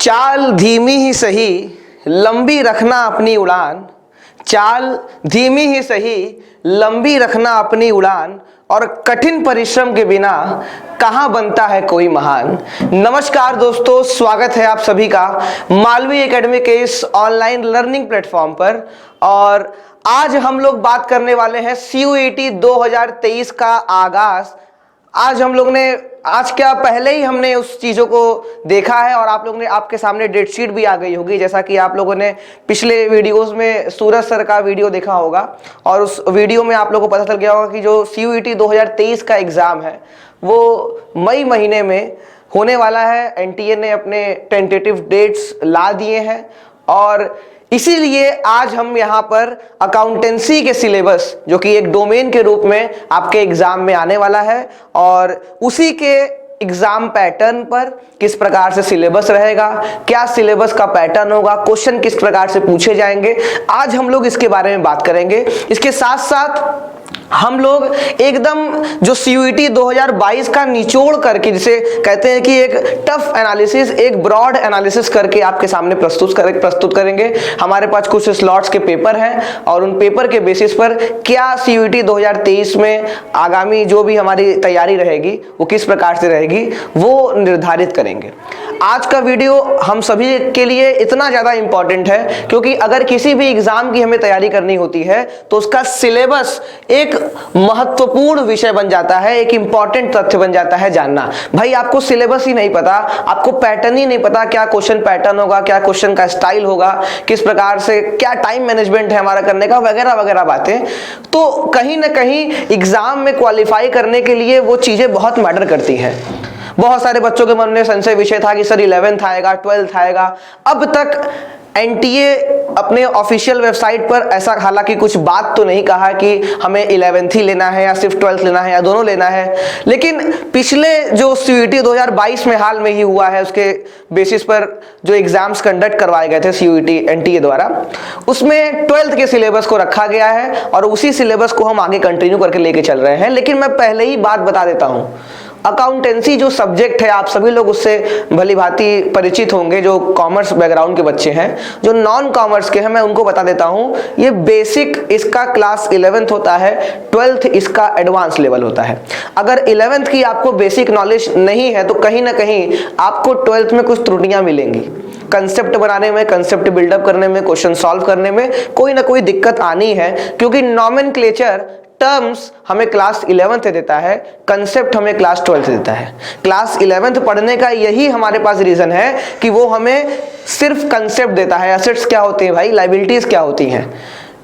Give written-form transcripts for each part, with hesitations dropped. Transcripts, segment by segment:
चाल धीमी ही सही लंबी रखना अपनी उड़ान, चाल धीमी ही सही लंबी रखना अपनी उड़ान, और कठिन परिश्रम के बिना कहाँ बनता है कोई महान। नमस्कार दोस्तों, स्वागत है आप सभी का मालवी एकेडमी के इस ऑनलाइन लर्निंग प्लेटफॉर्म पर। और आज हम लोग बात करने वाले हैं CUET 2023 का आगाज। आज हम लोग ने पहले ही हमने उस चीज़ों को देखा है और आप लोगों ने आपके सामने डेट शीट भी आ गई होगी। जैसा कि आप लोगों ने पिछले वीडियोस में सूरज सर का वीडियो देखा होगा और उस वीडियो में आप लोगों को पता चल गया होगा कि जो CUET 2023 का एग्ज़ाम है वो मई महीने में होने वाला है। NTA ने अपने टेंटेटिव डेट्स ला दिए हैं और इसीलिए आज हम यहाँ पर अकाउंटेंसी के सिलेबस, जो कि एक डोमेन के रूप में आपके एग्जाम में आने वाला है, और उसी के एग्जाम पैटर्न पर किस प्रकार से सिलेबस रहेगा, क्या सिलेबस का पैटर्न होगा, क्वेश्चन किस प्रकार से पूछे जाएंगे, आज हम लोग इसके बारे में बात करेंगे। इसके साथ साथ हम लोग एकदम जो CUET 2022 का निचोड़ करके, जिसे कहते हैं कि एक टफ एनालिसिस, एक ब्रॉड एनालिसिस करके आपके सामने प्रस्तुत करेंगे। हमारे पास कुछ स्लॉट्स के पेपर हैं और उन पेपर के बेसिस पर क्या CUET 2023 में आगामी जो भी हमारी तैयारी रहेगी वो किस प्रकार से रहेगी वो निर्धारित करेंगे। आज का वीडियो हम सभी के लिए इतना ज़्यादा इंपॉर्टेंट है क्योंकि अगर किसी भी एग्जाम की हमें तैयारी करनी होती है तो उसका सिलेबस एक महत्वपूर्ण विषय बन जाता है, एक इंपॉर्टेंट तथ्य बन जाता है जानना। भाई आपको सिलेबस ही नहीं पता, आपको पैटर्न ही नहीं पता, क्या क्वेश्चन पैटर्न होगा, क्या क्वेश्चन का स्टाइल होगा, किस प्रकार से क्या टाइम मैनेजमेंट है हमारा करने का, वगैरह वगैरह बातें, तो कहीं ना कहीं एग्जाम में क्वालिफाई करने के लिए वो चीजें बहुत मैटर करती हैं। बहुत सारे बच्चों के मन में संशय विषय था कि सर 11th आएगा, 12th आएगा। अब तक NTA अपने ऑफिशियल वेबसाइट पर ऐसा हालांकि कुछ बात तो नहीं कहा कि हमें 11th ही लेना है या सिर्फ 12th लेना है या दोनों लेना है, लेकिन पिछले जो CUET 2022 में हाल में ही हुआ है उसके बेसिस पर जो एग्जाम्स कंडक्ट करवाए गए थे CUET NTA द्वारा, उसमें 12th के सिलेबस को रखा गया है और उसी सिलेबस को हम आगे कंटिन्यू करके लेके चल रहे हैं। लेकिन मैं पहले ही बात बता देता हूँ, अकाउंटेंसी जो सब्जेक्ट है आप सभी लोग उससे भली भांति परिचित होंगे। जो कॉमर्स बैकग्राउंड के बच्चे हैं, जो नॉन कॉमर्स के हैं, मैं उनको बता देता हूं, ये बेसिक इसका क्लास 11th होता है, 12th इसका एडवांस लेवल होता है। अगर 11th की आपको बेसिक नॉलेज नहीं है तो कहीं ना कहीं आपको 12th में कुछ त्रुटियां मिलेंगी। कंसेप्ट बनाने में, कंसेप्ट बिल्डअप करने में, क्वेश्चन सॉल्व करने में कोई ना कोई दिक्कत आनी है, क्योंकि नॉमेनक्लेचर टर्म्स हमें क्लास 11th देता है, कंसेप्ट हमें क्लास 12th देता है। क्लास 11th पढ़ने का यही हमारे पास रीजन है कि वो हमें सिर्फ कंसेप्ट देता है। एसेट्स क्या होते हैं भाई, लायबिलिटीज क्या होती हैं,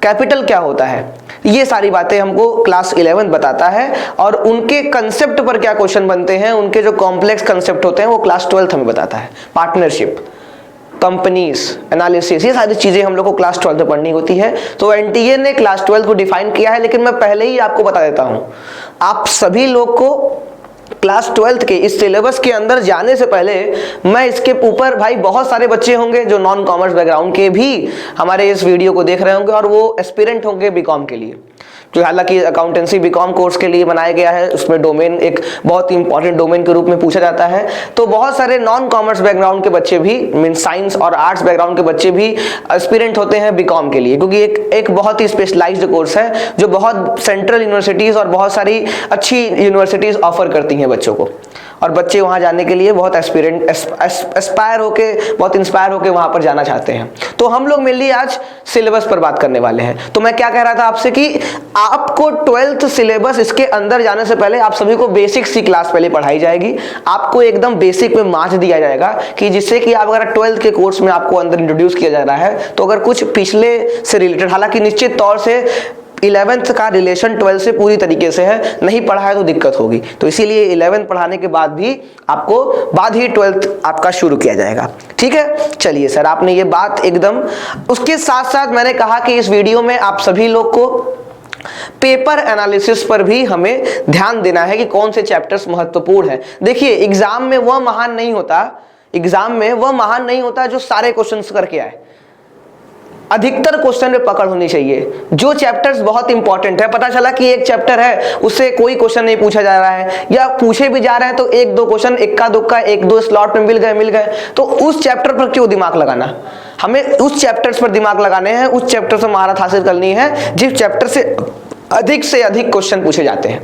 कैपिटल क्या होता है, ये सारी बातें हमको क्लास 11th बताता है। और उनके कंसेप्ट पर क्या क्वेश्चन बनते हैं, उनके जो कॉम्प्लेक्स कंसेप्ट होते हैं वो क्लास 12th हमें बताता है। पार्टनरशिप, कंपनीज, एनालिसिस, ये सारी चीजें हम लोग को क्लास 12th में पढ़नी होती है। तो NTA ने क्लास 12th को डिफाइन किया है, लेकिन मैं पहले ही आपको बता देता हूं, आप सभी लोग को क्लास 12th के इस सिलेबस के अंदर जाने से पहले मैं इसके ऊपर, भाई बहुत सारे बच्चे होंगे जो नॉन कॉमर्स बैकग्राउंड के भी हमारे इस वीडियो को देख रहे होंगे और वो एस्पिरेंट होंगे बीकॉम के लिए, जो हालांकि अकाउंटेंसी बीकॉम कोर्स के लिए बनाया गया है। उसमें डोमेन एक बहुत ही इंपॉर्टेंट डोमेन के रूप में पूछा जाता है। तो बहुत सारे नॉन कॉमर्स बैकग्राउंड के बच्चे भी, मीन साइंस और आर्ट्स बैकग्राउंड के बच्चे भी एस्पिरेंट होते हैं बीकॉम के लिए, क्योंकि एक बहुत ही स्पेशलाइज्ड कोर्स है जो बहुत सेंट्रल यूनिवर्सिटीज और बहुत सारी अच्छी यूनिवर्सिटीज ऑफर करती हैं बच्चों को, और बच्चे वहां जाने के लिए बहुत एस्पायर होके, बहुत इंस्पायर होके वहां पर जाना चाहते हैं। तो हम लोग मेनली आज सिलेबस पर बात करने वाले हैं। तो मैं क्या कह रहा था आपसे कि आपको 12th सिलेबस, इसके अंदर जाने से पहले आप सभी को बेसिक सी क्लास पहले पढ़ाई जाएगी। आपको एकदम बेसिक में मार्च दिया जाएगा कि जिससे कि आप अगर 12th के कोर्स में आपको अंदर इंट्रोड्यूस किया जा रहा है तो अगर कुछ पिछले से रिलेटेड, हालांकि निश्चित तौर से 11th का रिलेशन 12th से पूरी तरीके से है, नहीं पढ़ा है तो दिक्कत होगी। तो इसीलिए 11th पढ़ाने के बाद भी आपको बाद ही 12th आपका शुरू किया जाएगा। ठीक है, चलिए सर, आपने ये बात एकदम, उसके साथ साथ मैंने कहा कि इस वीडियो में आप सभी लोग को पेपर एनालिसिस पर भी हमें ध्यान देना है कि कौन से चैप्टर्स महत्वपूर्ण हैं। देखिए, एग्जाम में वह महान नहीं होता, एग्जाम में वह महान नहीं होता जो सारे क्वेश्चंस करके आए। अधिकतर क्वेश्चन में पकड़ होनी चाहिए। जो चैप्टर्स बहुत इंपॉर्टेंट है, पता चला कि एक चैप्टर है उससे कोई क्वेश्चन नहीं पूछा जा रहा है, या पूछे भी जा रहे हैं तो एक दो क्वेश्चन इक्का दुक्का एक दो स्लॉट में मिल गए, तो उस चैप्टर पर क्यों दिमाग लगाना। हमें उस चैप्टर्स पर दिमाग लगाने हैं, उस चैप्टर से महारत हासिल करनी है जिस चैप्टर से अधिक क्वेश्चन पूछे जाते हैं।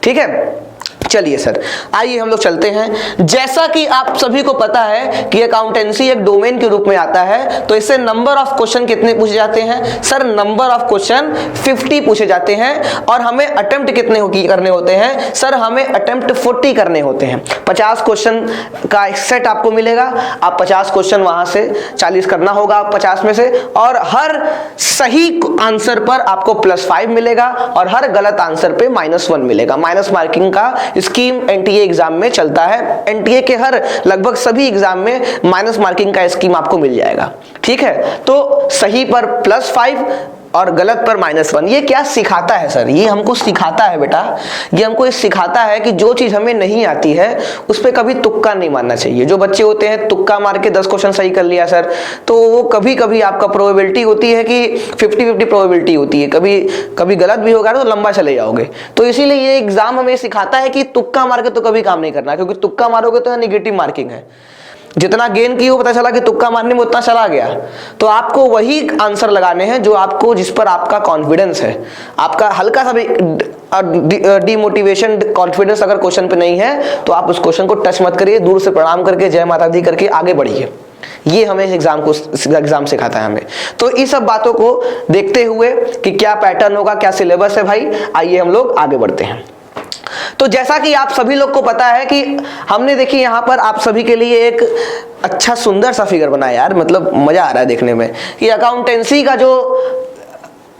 ठीक है, चलिए सर आइए हम लोग चलते हैं। जैसा कि आप सभी को पता है कि अकाउंटेंसी एक डोमेन के रूप में आता है, तो इससे नंबर ऑफ क्वेश्चन कितने पूछे जाते हैं सर? नंबर ऑफ क्वेश्चन 50 पूछे जाते हैं। और हमें अटेम्प्ट कितने करने होते हैं सर? हमें अटेम्प्ट 40 करने होते हैं। 50 क्वेश्चन का एक सेट आपको मिलेगा, आप 50 क्वेश्चन वहां से 40 करना होगा 50 में से, और हर सही आंसर पर आपको +5 मिलेगा और हर गलत आंसर पे -1 मिलेगा। माइनस मार्किंग का स्कीम एनटीए एग्जाम में चलता है। एनटीए के हर लगभग सभी एग्जाम में माइनस मार्किंग का स्कीम आपको मिल जाएगा। ठीक है, तो सही पर +5 और गलत पर -1। ये क्या सिखाता है सर? ये हमको सिखाता है बेटा, ये हमको सिखाता है कि जो चीज हमें नहीं आती है उस पर कभी तुक्का नहीं मारना चाहिए। जो बच्चे होते हैं तुक्का मार के 10 क्वेश्चन सही कर लिया सर, तो वो कभी कभी आपका प्रोबेबिलिटी होती है कि 50-50 प्रोबेबिलिटी होती है, कभी कभी गलत भी होगा तो लंबा चले जाओगे। तो इसीलिए ये एग्जाम हमें सिखाता है कि तुक्का मार के तो कभी काम नहीं करना, क्योंकि तुक्का मारोगे तो नेगेटिव मार्किंग है। जितना गेन की हो पता चला कि तुक्का मारने में उतना चला गया, तो आपको वही आंसर लगाने हैं जो आपको, जिस पर आपका कॉन्फिडेंस है। आपका हल्का सा भी डिमोटिवेशन कॉन्फिडेंस अगर क्वेश्चन पे नहीं है तो आप उस क्वेश्चन को टच मत करिए, दूर से प्रणाम करके जय माता दी करके आगे बढ़िए। ये हमें एग्जाम सिखाता है हमें। तो इस सब बातों को देखते हुए कि क्या पैटर्न होगा, क्या सिलेबस है भाई, आइए हम लोग आगे बढ़ते हैं। तो जैसा कि आप सभी लोग को पता है कि हमने देखिए यहाँ पर आप सभी के लिए एक अच्छा सुंदर सा फिगर बनाया यार, मतलब मजा आ रहा है देखने में, कि अकाउंटेंसी का जो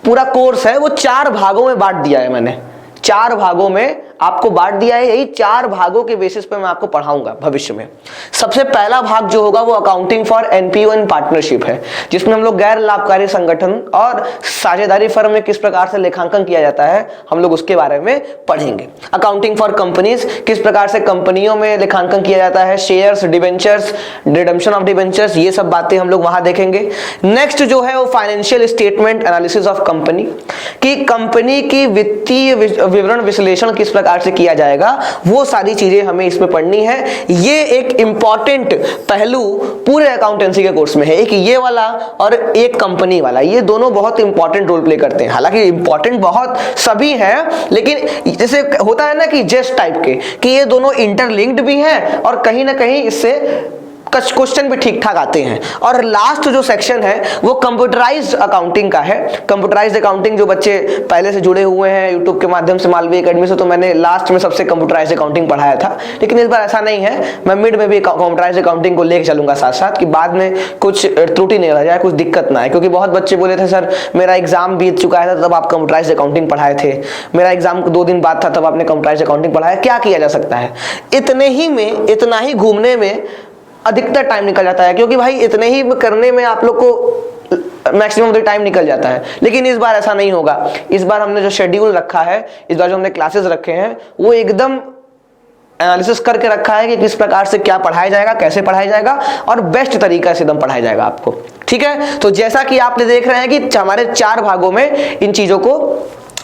पूरा कोर्स है वो 4 भागों में बांट दिया है मैंने। 4 भागों में आपको बांट दिया है। यही 4 भागों के बेसिस पे मैं आपको पढ़ाऊंगा भविष्य में। सबसे पहला भाग जो होगा वो accounting for NPO and partnership है, जिसमें हम लोग गैर लाभकारी संगठन और साझेदारी फर्म में किस प्रकार से लेखांकन किया जाता है हम लोग उसके बारे में पढ़ेंगे। अकाउंटिंग फॉर कंपनीज, किस प्रकार से कंपनियों में लेखांकन किया जाता है, shares, debentures, redemption of debentures, ये सब बातें हम लोग वहां देखेंगे। नेक्स्ट जो है वो financial statement analysis of company, कि कंपनी की वित्तीय विवरण विश्लेषण किस प्रकार से किया जाएगा, वो सारी चीजें हमें इसमें पढ़नी है। ये एक इंपॉर्टेंट पहलू पूरे अकाउंटेंसी के कोर्स में है, एक ये वाला और एक कंपनी वाला, ये दोनों बहुत इंपॉर्टेंट रोल प्ले करते हैं। हालांकि इंपॉर्टेंट बहुत सभी हैं, लेकिन जैसे होता है ना कि जेस्ट टाइप के, कि ये दोनों इंटरलिंक्ड भी हैं और कहीं ना कहीं इससे कुछ क्वेश्चन भी ठीक ठाक आते हैं। और लास्ट जो सेक्शन है वो कंप्यूटराइज्ड अकाउंटिंग का है। कंप्यूटराइज्ड अकाउंटिंग जो बच्चे पहले से जुड़े हुए हैं यूट्यूब के माध्यम से मालवीय एकेडमी से, तो मैंने लास्ट में सबसे कंप्यूटराइज्ड अकाउंटिंग पढ़ाया था, लेकिन इस बार ऐसा नहीं है, मैं मिड में भी कंप्यूटराइज्ड अकाउंटिंग को लेकर चलूंगा साथ साथ, कि बाद में कुछ त्रुटि नहीं रह जाए, कुछ दिक्कत ना आए। क्योंकि बहुत बच्चे बोले थे सर मेरा एग्जाम बीत चुका है तब आप कंप्यूटराइज्ड अकाउंटिंग पढ़ाए थे, मेरा एग्जाम 2 दिन बाद था तब आपने कंप्यूटराइज्ड अकाउंटिंग पढ़ाया। क्या किया जा सकता है, इतने ही में, इतना ही घूमने में अधिकतर टाइम निकल जाता है, क्योंकि भाई इतने ही करने में आप लोग को मैक्सिमम टाइम निकल जाता है। लेकिन इस बार ऐसा नहीं होगा। इस बार हमने जो शेड्यूल रखा है, इस बार जो हमने क्लासेस रखे हैं, वो एकदम एनालिसिस करके रखा है कि किस प्रकार से क्या पढ़ाया जाएगा, कैसे पढ़ाया जाएगा, और बेस्ट तरीका से एकदम पढ़ाया जाएगा आपको। ठीक है, तो जैसा कि आप देख रहे हैं कि हमारे 4 भागों में इन चीजों को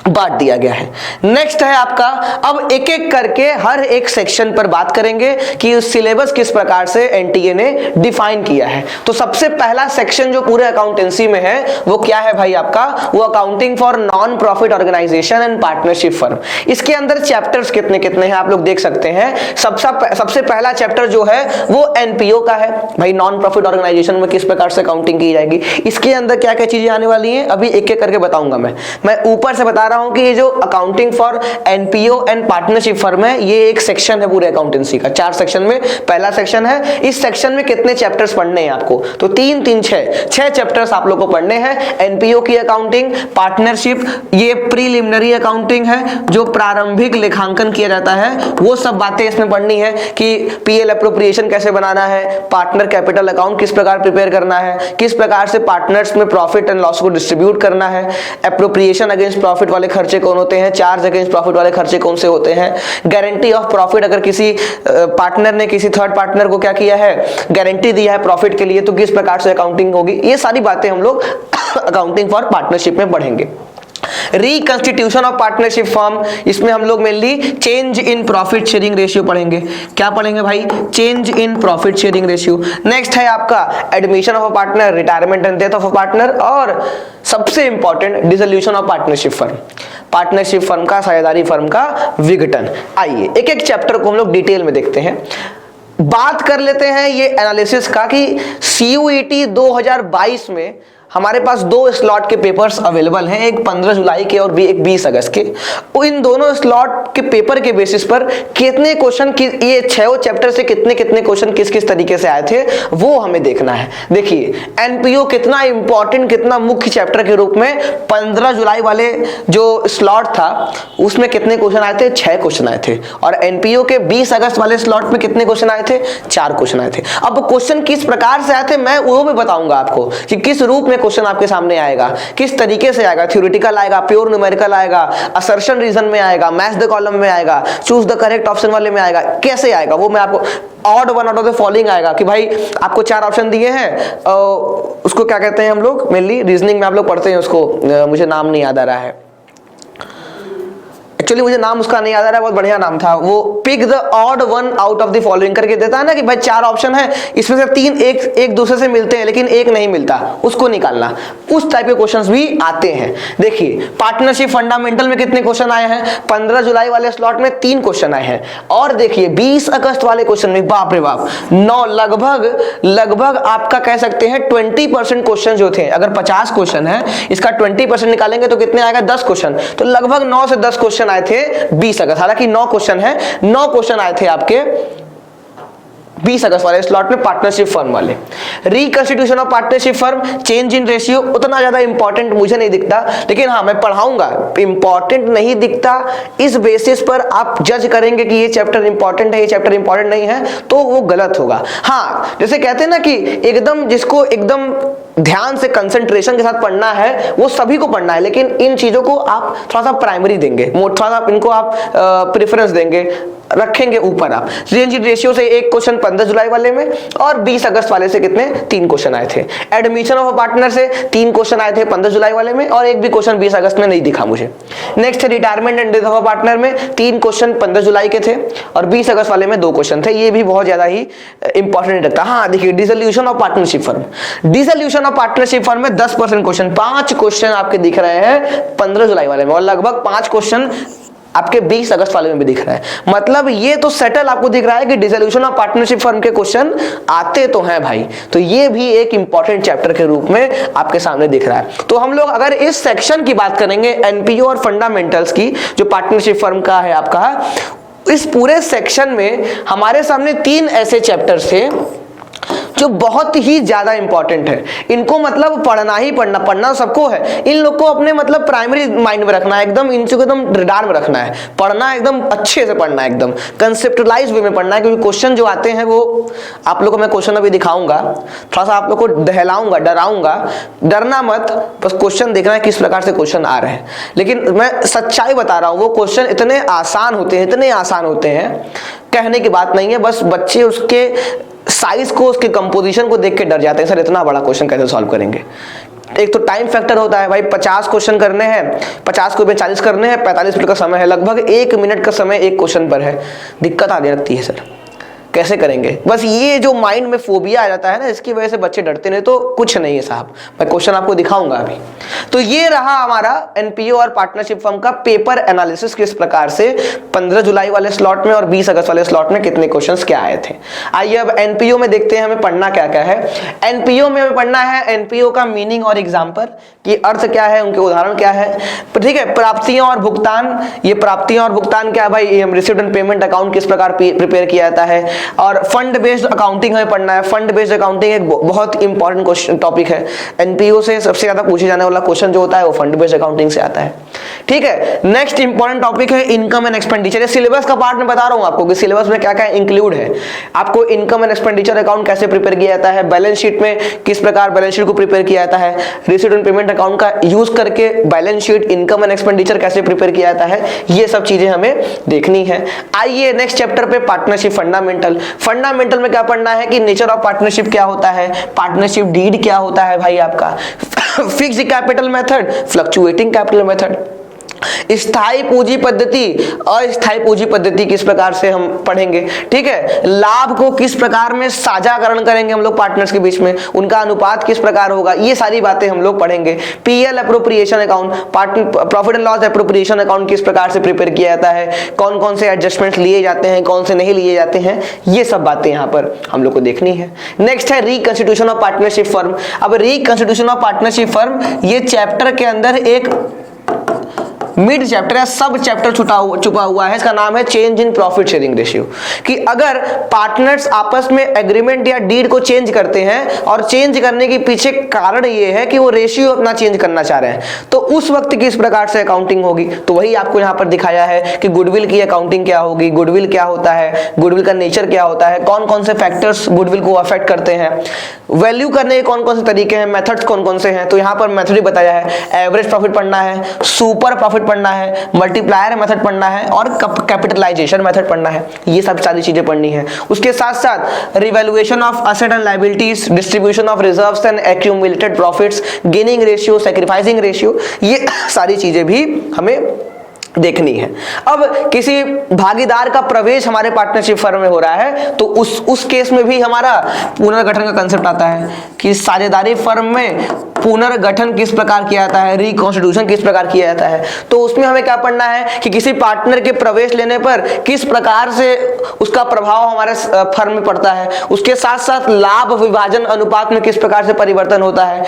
बांट दिया गया है। नेक्स्ट है आपका, अब एक एक करके हर एक सेक्शन पर बात करेंगे कि सिलेबस किस प्रकार से एनटीए ने डिफाइन किया है। तो सबसे पहला सेक्शन जो पूरे अकाउंटेंसी में है वो क्या है भाई आपका, वो accounting for non profit organisation and partnership firm. इसके अंदर चैप्टर्स कितने कितने हैं आप लोग देख सकते हैं। सबसे पहला चैप्टर जो है वो एनपीओ का है भाई, नॉन प्रॉफिट ऑर्गेनाइजेशन में किस प्रकार से अकाउंटिंग की जाएगी। इसके अंदर क्या क्या चीजें आने वाली हैं अभी एक एक करके बताऊंगा मैं ऊपर से बता रहा हूं कि ये जो accounting for NPO and partnership firm है, ये एक सेक्शन है पूरे अकाउंटेंसी का। 4 सेक्शन में पहला सेक्शन है। इस सेक्शन में कितने चैप्टर्स पढ़ने हैं आपको, तो 3 3 6 चैप्टर्स आप लोग को पढ़ने हैं। एनपीओ की अकाउंटिंग, पार्टनरशिप, ये प्रीलिमिनरी अकाउंटिंग है जो प्रारंभिक लेखांकन किया जाता है, वो सब बातें इसमें पढ़नी है कि पीएल एप्रोप्रिएशन कैसे बनाना है, पार्टनर कैपिटल अकाउंट किस प्रकार प्रिपेयर करना है, किस प्रकार से पार्टनर्स में प्रॉफिट एंड लॉस को डिस्ट्रीब्यूट करना है, एप्रोप्रिएशन अगेंस्ट प्रॉफिट वाले वाले खर्चे कौन होते हैं, चार्ज अगेंस्ट प्रॉफिट वाले खर्चे कौन से होते हैं, गारंटी ऑफ प्रॉफिट, अगर किसी पार्टनर ने किसी थर्ड पार्टनर को क्या किया है, गारंटी दिया है प्रॉफिट के लिए, तो किस प्रकार से अकाउंटिंग होगी, ये सारी बातें हम लोग अकाउंटिंग फॉर पार्टनरशिप में पढ़ेंगे। रिकंस्टिट्यूशन ऑफ पार्टनरशिप फॉर्म, इसमें हम लोग mainly change in profit sharing ratio पढ़ेंगे। क्या पढ़ेंगे भाई, change in profit sharing ratio. Next है आपका admission of a partner, retirement and death of a partner, और सबसे important dissolution of partnership firm, partnership firm का, साझेदारी फर्म का विघटन। आइए एक एक चैप्टर को हम लोग डिटेल में देखते हैं। बात कर लेते हैं ये एनालिसिस का कि CUET 2022 में हमारे पास 2 स्लॉट के पेपर्स अवेलेबल हैं, एक 15 जुलाई के और एक 20 अगस्त के। इन दोनों स्लॉट के पेपर के बेसिस पर कितने क्वेश्चन, ये 6 चैप्टर से कितने कितने क्वेश्चन किस किस तरीके से आए थे वो हमें देखना है। देखिए एनपीओ कितना इंपॉर्टेंट, कितना मुख्य चैप्टर के रूप में 15 जुलाई वाले जो स्लॉट था उसमें कितने क्वेश्चन आए थे, 6 क्वेश्चन आए थे, और एनपीओ के 20 अगस्त वाले स्लॉट में कितने क्वेश्चन आए थे, 4 क्वेश्चन आए थे। अब क्वेश्चन किस प्रकार से आए थे मैं वो भी बताऊंगा आपको कि किस रूप में क्वेश्चन आपके सामने आएगा, किस तरीके से आएगा, थ्योरेटिकल आएगा, प्योर न्यूमेरिकल आएगा, असर्शन रीजन में आएगा, मैच द कॉलम में आएगा, चूज द करेक्ट ऑप्शन वाले में आएगा, कैसे आएगा वो मैं आपको, odd one out of the following आएगा कि भाई आपको 4 ऑप्शन दिए हैं, उसको क्या कहते हैं हम लोग, मेनली रीजनिंग में आप लोग पढ़ते हैं उसको, मुझे नाम नहीं याद आ रहा है, एक्चुअली मुझे नाम उसका नहीं याद आ रहा है, बहुत बढ़िया नाम था वो, pick the odd one out of the following करके देता है ना कि भाई 4 ऑप्शन है, इसमें से 3 एक दूसरे से मिलते हैं लेकिन एक नहीं मिलता, उसको निकालना। उस टाइप के क्वेश्चंस भी आते हैं। देखिए पार्टनरशिप फंडामेंटल में कितने क्वेश्चन आए हैं, 15 जुलाई वाले स्लॉट में 3 क्वेश्चन आए हैं, और देखिए 20 अगस्त वाले क्वेश्चन में बाप रे बाप 9, लगभग आपका कह सकते हैं 20% क्वेश्चन जो थे, अगर 50 क्वेश्चन है इसका 20% निकालेंगे तो कितने आएगा, 10 क्वेश्चन, तो लगभग 9 से 10 क्वेश्चन आए थे 20 अगस्त। हालांकि 9 क्वेश्चन है, 9 क्वेश्चन आए थे आपके 20 अगस्त वाले स्लॉट में पार्टनरशिप फर्म वाले। Reconstitution of partnership firm, change in ratio उतना ज्यादा इंपॉर्टेंट मुझे नहीं दिखता, लेकिन हाँ मैं पढ़ाऊंगा, इंपॉर्टेंट नहीं दिखता इस बेसिस पर आप जज करेंगे कि ये चैप्टर इंपॉर्टेंट है, ये चैप्टर इंपॉर्टेंट नहीं है, तो वो गलत होगा। हाँ जैसे कहते हैं ना कि एकदम जिसको एकदम ध्यान से कंसंट्रेशन के साथ पढ़ना है वो सभी को पढ़ना है, लेकिन इन चीजों को आप थोड़ा सा प्राइमरी देंगे, थोड़ा सा इनको आप प्रेफरेंस देंगे, रखेंगे ऊपर। आप चेंज इन रेशियो से एक क्वेश्चन 15 जुलाई वाले में, और 20 अगस्त वाले से कितने 3 क्वेश्चन आए थे। एडमिशन ऑफ अ पार्टनर से 3 क्वेश्चन आए थे 15 जुलाई वाले में, और एक भी क्वेश्चन 20 अगस्त में नहीं दिखा मुझे। Next retirement and death of a partner में 3 क्वेश्चन 15 जुलाई के थे, और 20 अगस्त वाले में 2 क्वेश्चन थे, ये भी बहुत ज्यादा ही इंपॉर्टेंट रहता है। हाँ देखिए dissolution of partnership firm, dissolution of partnership firm में 10% क्वेश्चन, 5 क्वेश्चन आपके दिख रहे हैं 15 जुलाई वाले में, और लगभग 5 क्वेश्चन आपके 20 अगस्त वाले में भी दिख रहा है। मतलब ये तो सेटल आपको दिख रहा है कि डिसोल्यूशन ऑफ पार्टनरशिप फर्म के क्वेश्चन आते तो हैं भाई, तो ये भी एक इंपॉर्टेंट चैप्टर के रूप में आपके सामने दिख रहा है। तो हम लोग अगर इस सेक्शन की बात करेंगे एनपीओ और फंडामेंटल्स की, जो पार्टनरशिप फर्म का है आपका, इस पूरे सेक्शन में हमारे सामने 3 ऐसे चैप्टर्स थे जो बहुत ही ज्यादा इंपॉर्टेंट है। इनको मतलब पढ़ना ही पढ़ना सबको है, इन लोग को अपने मतलब प्राइमरी माइंड में रखना है, एकदम इनको एकदम रिडार में रखना है, पढ़ना एकदम अच्छे से पढ़ना है, एकदम कंसेप्टलाइज वे में पढ़ना है, क्योंकि क्वेश्चन जो आते हैं वो आप लोग को मैं क्वेश्चन अभी दिखाऊंगा, थोड़ा सा आप लोग को दहलाऊंगा, डराऊंगा, डरना मत, बस क्वेश्चन देखना है किस प्रकार से क्वेश्चन आ रहे हैं। लेकिन मैं सच्चाई बता रहा हूँ, वो क्वेश्चन इतने आसान होते हैं, इतने आसान होते हैं, कहने की बात नहीं है, बस बच्चे उसके साइज को, उसके कंपोजिशन को देख के डर जाते हैं, सर इतना बड़ा क्वेश्चन कैसे सॉल्व करेंगे। एक तो टाइम फैक्टर होता है भाई, 50 क्वेश्चन करने हैं, 50 को 40 करने हैं, 45 मिनट का समय है, लगभग 1 मिनट का समय एक क्वेश्चन पर है, दिक्कत आने लगती है सर, कैसे करेंगे। बस ये जो माइंड में फोबिया आ जाता है ना, इसकी वजह से बच्चे डरते, नहीं तो कुछ नहीं है साहब। मैं क्वेश्चन आपको दिखाऊंगा अभी। तो ये रहा हमारा एनपीओ और पार्टनरशिप फर्म का पेपर एनालिसिस, किस प्रकार से 15 जुलाई वाले स्लॉट में और 20 अगस्त वाले स्लॉट में कितने क्वेश्चंस क्या आए थे। आइए अब एनपीओ में देखते हैं हमें पढ़ना क्या क्या है। एनपीओ में हमें पढ़ना है एनपीओ का मीनिंग और एग्जाम्पल, कि अर्थ क्या है, उनके उदाहरण क्या है, ठीक है। प्राप्तियां और भुगतान, ये प्राप्तियां और भुगतान क्या है भाई, रिसीव्ड एंड पेमेंट अकाउंट किस प्रकार प्रिपेयर किया जाता है। और फंड बेस्ड अकाउंटिंग हमें पढ़ना है। फंड बेस्ड अकाउंटिंग एक बहुत इंपॉर्टेंट क्वेश्चन टॉपिक है, एनपीओ से सबसे ज्यादा पूछे जाने वाला क्वेश्चन जो होता है वो फंड बेस्ड अकाउंटिंग से आता है, ठीक है। नेक्स्ट इंपॉर्टेंट टॉपिक है इनकम एंड एक्सपेंडिचर। ये सिलेबस का पार्ट मैं बता रहा हूं आपको कि सिलेबस में क्या क्या इंक्लूड है। आपको इनकम एंड एक्सपेंडिचर अकाउंट कैसे प्रिपेयर किया जाता है, बैलेंस शीट में किस प्रकार बैलेंस शीट को प्रिपेयर किया जाता है, रिसीट एंड पेमेंट अकाउंट का यूज करके balance sheet, income and expenditure कैसे प्रिपेयर किया जाता है, ये सब चीजें हमें देखनी है। आइए नेक्स्ट चैप्टर पे पार्टनरशिप फंडामेंटल। फंडामेंटल में क्या पढ़ना है कि नेचर ऑफ पार्टनरशिप क्या होता है, पार्टनरशिप डीड क्या होता है भाई आपका, fixed capital method, fluctuating capital method, स्थायी पूंजी पद्धति, अस्थायी पूंजी पद्धति किस प्रकार से हम पढ़ेंगे, ठीक है। लाभ को किस प्रकार में साझाकरण करेंगे हम लोग पार्टनर्स के बीच में, उनका अनुपात किस प्रकार होगा, ये सारी बातें हम लोग पढ़ेंगे। PL appropriation account, profit and loss appropriation account किस प्रकार से प्रिपेयर किया जाता है, कौन कौन से एडजस्टमेंट लिए जाते हैं, कौन से नहीं लिए जाते हैं, ये सब बातें यहाँ पर हम लोग को देखनी है। नेक्स्ट है रिकंस्टिट्यूशन ऑफ पार्टनरशिप फर्म। अब रिकंस्टिट्यूशन ऑफ पार्टनरशिप फर्म ये चैप्टर के अंदर एक मिड चैप्टर है, सब चैप्टर छुपा हुआ है। इसका नाम है change in profit sharing ratio. कि अगर पार्टनर्स आपस में एग्रीमेंट या डीड को चेंज करते हैं और चेंज करने के पीछे कारण ये है कि वो रेशियो अपना चेंज करना चाह रहे हैं, तो उस वक्त किस प्रकार से अकाउंटिंग होगी, तो वही आपको यहाँ पर दिखाया है कि गुडविल की अकाउंटिंग क्या होगी, गुडविल क्या होता है, गुडविल का नेचर क्या होता है, कौन कौन से फैक्टर्स गुडविल को अफेक्ट करते हैं, वैल्यू करने के कौन कौन से तरीके हैं, मेथड्स कौन कौन से हैं। तो यहाँ पर मेथड बताया है, एवरेज प्रॉफिट पढ़ना है, सुपर प्रॉफिट पढ़ना है, मल्टीप्लायर मेथड पढ़ना है और कैपिटलाइजेशन मेथड पढ़ना है। ये सब सारी चीजें पढ़नी है। उसके साथ साथ revaluation of asset and liabilities, distribution of reserves and accumulated profits, gaining ratio, sacrificing ratio, ये सारी चीजें भी हमें देखनी है। अब किसी भागीदार का प्रवेश हमारे पार्टनरशिप फर्म में हो रहा है तो उस केस में भी हमारा पुनर्गठन का कंसेप्ट आता है कि साझेदारी फर्म में पुनर्गठन किस प्रकार किया जाता है, रिकॉन्स्टिट्यूशन किस प्रकार किया जाता है। तो उसमें हमें क्या पढ़ना है कि किसी पार्टनर के प्रवेश लेने पर किस प्रकार से उसका प्रभाव हमारे फर्म में पड़ता है। उसके साथ साथ लाभ विभाजन अनुपात में किस प्रकार से परिवर्तन होता है।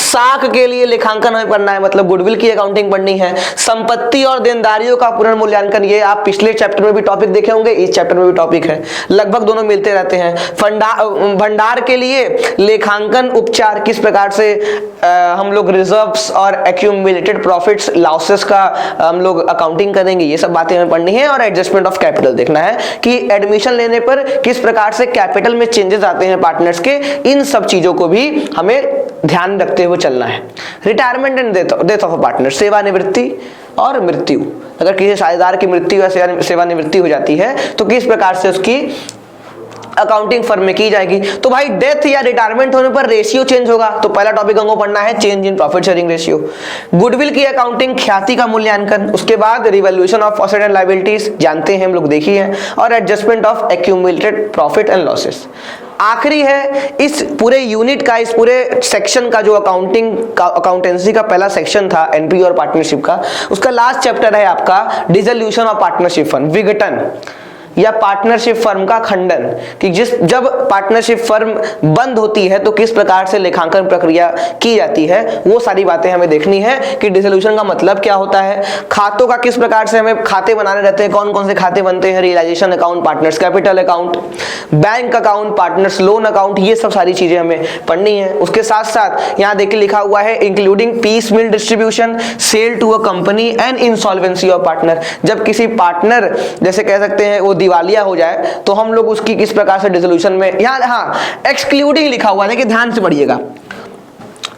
साख के लिए लेखांकन हमें पढ़ना है, मतलब गुडविल की अकाउंटिंग पढ़नी है। संपत्ति और देनदारियों का पुनर्मूल्यांकन, ये आप पिछले चैप्टर में भी टॉपिक देखे होंगे, इस चैप्टर में भी टॉपिक है, लगभग दोनों मिलते रहते हैं। भंडार के लिए लेखांकन उपचार, किस प्रकार से हम लोग रिजर्व्स और एक्यूमुलेटेड प्रॉफिट्स लॉसेस का हम लोग अकाउंटिंग करेंगे, ये सब बातें हमें पढ़नी है। और एडजस्टमेंट ऑफ कैपिटल देखना है कि एडमिशन लेने पर किस प्रकार से कैपिटल में चेंजेस आते हैं पार्टनर्स के, इन सब चीजों को भी हमें ध्यान रखते हुए चलना है। Retirement and death of a partner, सेवानिवृत्ति और मृत्यु, अगर किसी साझेदार की मृत्यु या सेवानिवृत्ति हो जाती है तो किस प्रकार से उसकी अकाउंटिंग फर्म में की जाएगी। तो भाई डेथ या रिटायरमेंट होने पर रेशियो चेंज होगा, तो पहला टॉपिक हमको पढ़ना है change in profit sharing ratio. Goodwill की अकाउंटिंग, ख्याति का मूल्यांकन, उसके बाद revaluation of asset and liabilities, जानते हैं हम लोग, देखी है, और adjustment of accumulated profit and losses. आखिरी है इस पूरे यूनिट का, इस पूरे सेक्शन का जो अकाउंटेंसी का पहला सेक्शन था एनपी और पार्टनरशिप का, उसका लास्ट चैप्टर है आपका डिसोल्यूशन ऑफ पार्टनरशिप फर्म, विघटन या पार्टनरशिप फर्म का खंडन, कि जब पार्टनरशिप फर्म बंद होती है तो किस प्रकार से लेखांकन प्रक्रिया की जाती है, वो सारी बातें हमें देखनी है कि डिसोल्यूशन का मतलब क्या होता है, खातों का किस प्रकार से हमें खाते बनाने रहते हैं, कौन कौन से खाते बनते हैं, realisation account, partners capital account, bank account, partners loan account, ये सब सारी चीजें हमें पढ़नी है। उसके साथ साथ यहाँ देखिए लिखा हुआ है including piecemeal distribution, sale to a company and insolvency of partner. जब किसी पार्टनर जैसे कह सकते हैं वो दिवालिया हो जाए तो हम लोग उसकी किस प्रकार से डिसोल्यूशन में, यहाँ हाँ एक्सक्लूडिंग लिखा हुआ है कि ध्यान से पढ़िएगा,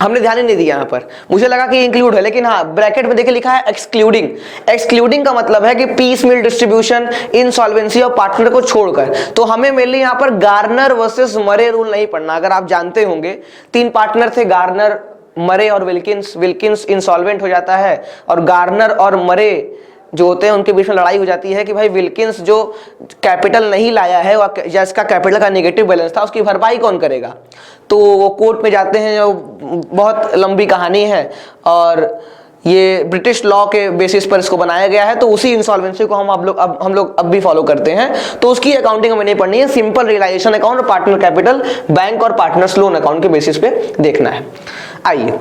हमने ध्यान ही नहीं दिया यहाँ पर, मुझे लगा कि इंक्लूड है, लेकिन हाँ ब्रैकेट में देखिए लिखा है एक्सक्लूडिंग। एक्सक्लूडिंग का मतलब है कि पीस मिल डिस्ट्रीब्यूशन, इंसॉल्वेंसी और पार्टनर को छोड़कर। तो हमें मेनली यहाँ पर गार्नर वर्सेस मरे रूल नहीं पढ़ना। अगर आप जानते होंगे 3 पार्टनर थे, गार्नर, मरे और विल्किंस। विल्किंस इंसॉल्वेंट हो जाता है और गार्नर और मरे जो होते हैं उनके बीच में लड़ाई हो जाती है कि भाई विल्किंस जो कैपिटल नहीं लाया है या इसका कैपिटल का नेगेटिव बैलेंस था, उसकी भरपाई कौन करेगा। तो वो कोर्ट में जाते हैं, जो बहुत लंबी कहानी है और ये ब्रिटिश लॉ के बेसिस पर इसको बनाया गया है। तो उसी इंसॉल्वेंसी को हम लोग अब भी फॉलो करते हैं। तो उसकी अकाउंटिंग हमें नहीं पढ़नी है, सिंपल रियलाइजेशन अकाउंट और पार्टनर कैपिटल, बैंक और पार्टनर्स लोन अकाउंट के बेसिस पे देखना है। आइए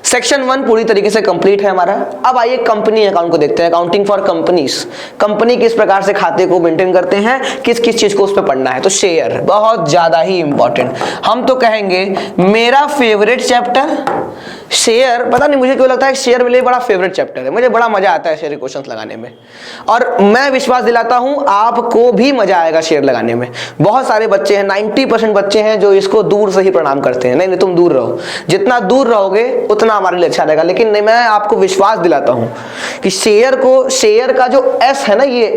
सेक्शन 1 पूरी तरीके से कंप्लीट है हमारा। अब आइए कंपनी अकाउंट को देखते हैं, अकाउंटिंग फॉर कंपनीज। कंपनी किस प्रकार से खाते को मेंटेन करते हैं, किस किस चीज को उस पर पढ़ना है। तो शेयर बहुत ज्यादा ही इंपॉर्टेंट, हम तो कहेंगे मेरा फेवरेट चैप्टर शेयर, पता नहीं मुझे क्यों लगता है शेयर मेरे लिए बड़ा फेवरेट चैप्टर है, मुझे बड़ा मजा आता है शेयर के क्वेश्चंस लगाने में, और मैं विश्वास दिलाता हूं आपको भी मजा आएगा शेयर लगाने में। बहुत सारे बच्चे हैं, 90% बच्चे हैं जो इसको दूर से ही प्रणाम करते हैं, नहीं नहीं तुम दूर रहो, जितना दूर रहोगे उतना हमारे लिए अच्छा रहेगा। लेकिन नहीं, मैं आपको विश्वास दिलाता हूं कि शेयर का जो एस है ना, ये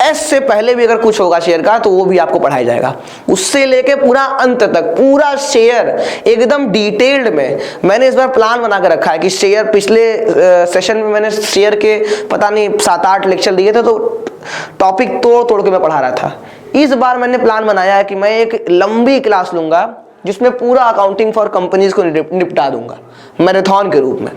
एस से पहले भी अगर कुछ होगा शेयर का तो वो भी आपको पढ़ाया जाएगा, उससे लेके पूरा अंत तक पूरा शेयर एकदम डिटेल्ड में। मैंने इस बार प्लान बना के रखा है कि शेयर, पिछले सेशन में मैंने शेयर के पता नहीं 7-8 लेक्चर दिए थे, तो टॉपिक तोड़ तोड़ के मैं पढ़ा रहा था। इस बार मैंने प्लान बनाया है कि मैं एक लंबी क्लास लूंगा जिसमें पूरा अकाउंटिंग फॉर कंपनीज को निपटा दूंगा मैराथन के रूप में।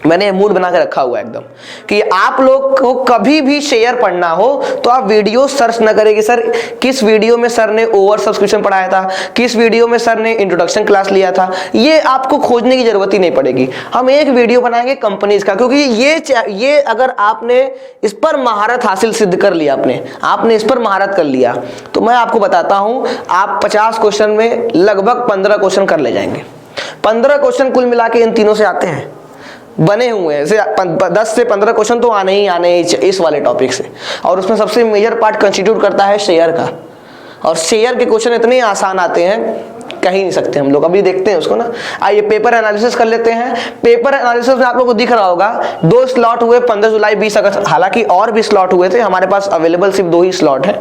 मैंने मूड बना के रखा हुआ है एकदम कि आप लोग को कभी भी शेयर पढ़ना हो तो आप वीडियो सर्च न करें कि सर किस वीडियो में सर ने ओवर सब्सक्रिप्शन पढ़ाया था, किस वीडियो में सर ने इंट्रोडक्शन क्लास लिया था, ये आपको खोजने की जरूरत ही नहीं पड़ेगी। हम एक वीडियो बनाएंगे कंपनीज का, क्योंकि ये अगर आपने इस पर महारत हासिल सिद्ध कर लिया, आपने इस पर महारत कर लिया, तो मैं आपको बताता हूं आप 50 क्वेश्चन में लगभग 15 क्वेश्चन कर ले जाएंगे। 15 क्वेश्चन कुल मिला के इन तीनों से आते हैं, बने हुए हैं। 10 से 15 क्वेश्चन तो आने ही इस वाले टॉपिक से, और उसमें सबसे मेजर पार्ट कंस्टिट्यूट करता है शेयर का। और शेयर के क्वेश्चन इतने आसान आते हैं, कह ही नहीं सकते हम लोग। अभी देखते हैं उसको ना, आइए पेपर एनालिसिस कर लेते हैं। पेपर एनालिसिस में आप लोगों को दिख रहा होगा 2 स्लॉट हुए 15 जुलाई 20 अगस्त, हालांकि और भी स्लॉट हुए थे, हमारे पास अवेलेबल सिर्फ 2 ही स्लॉट है।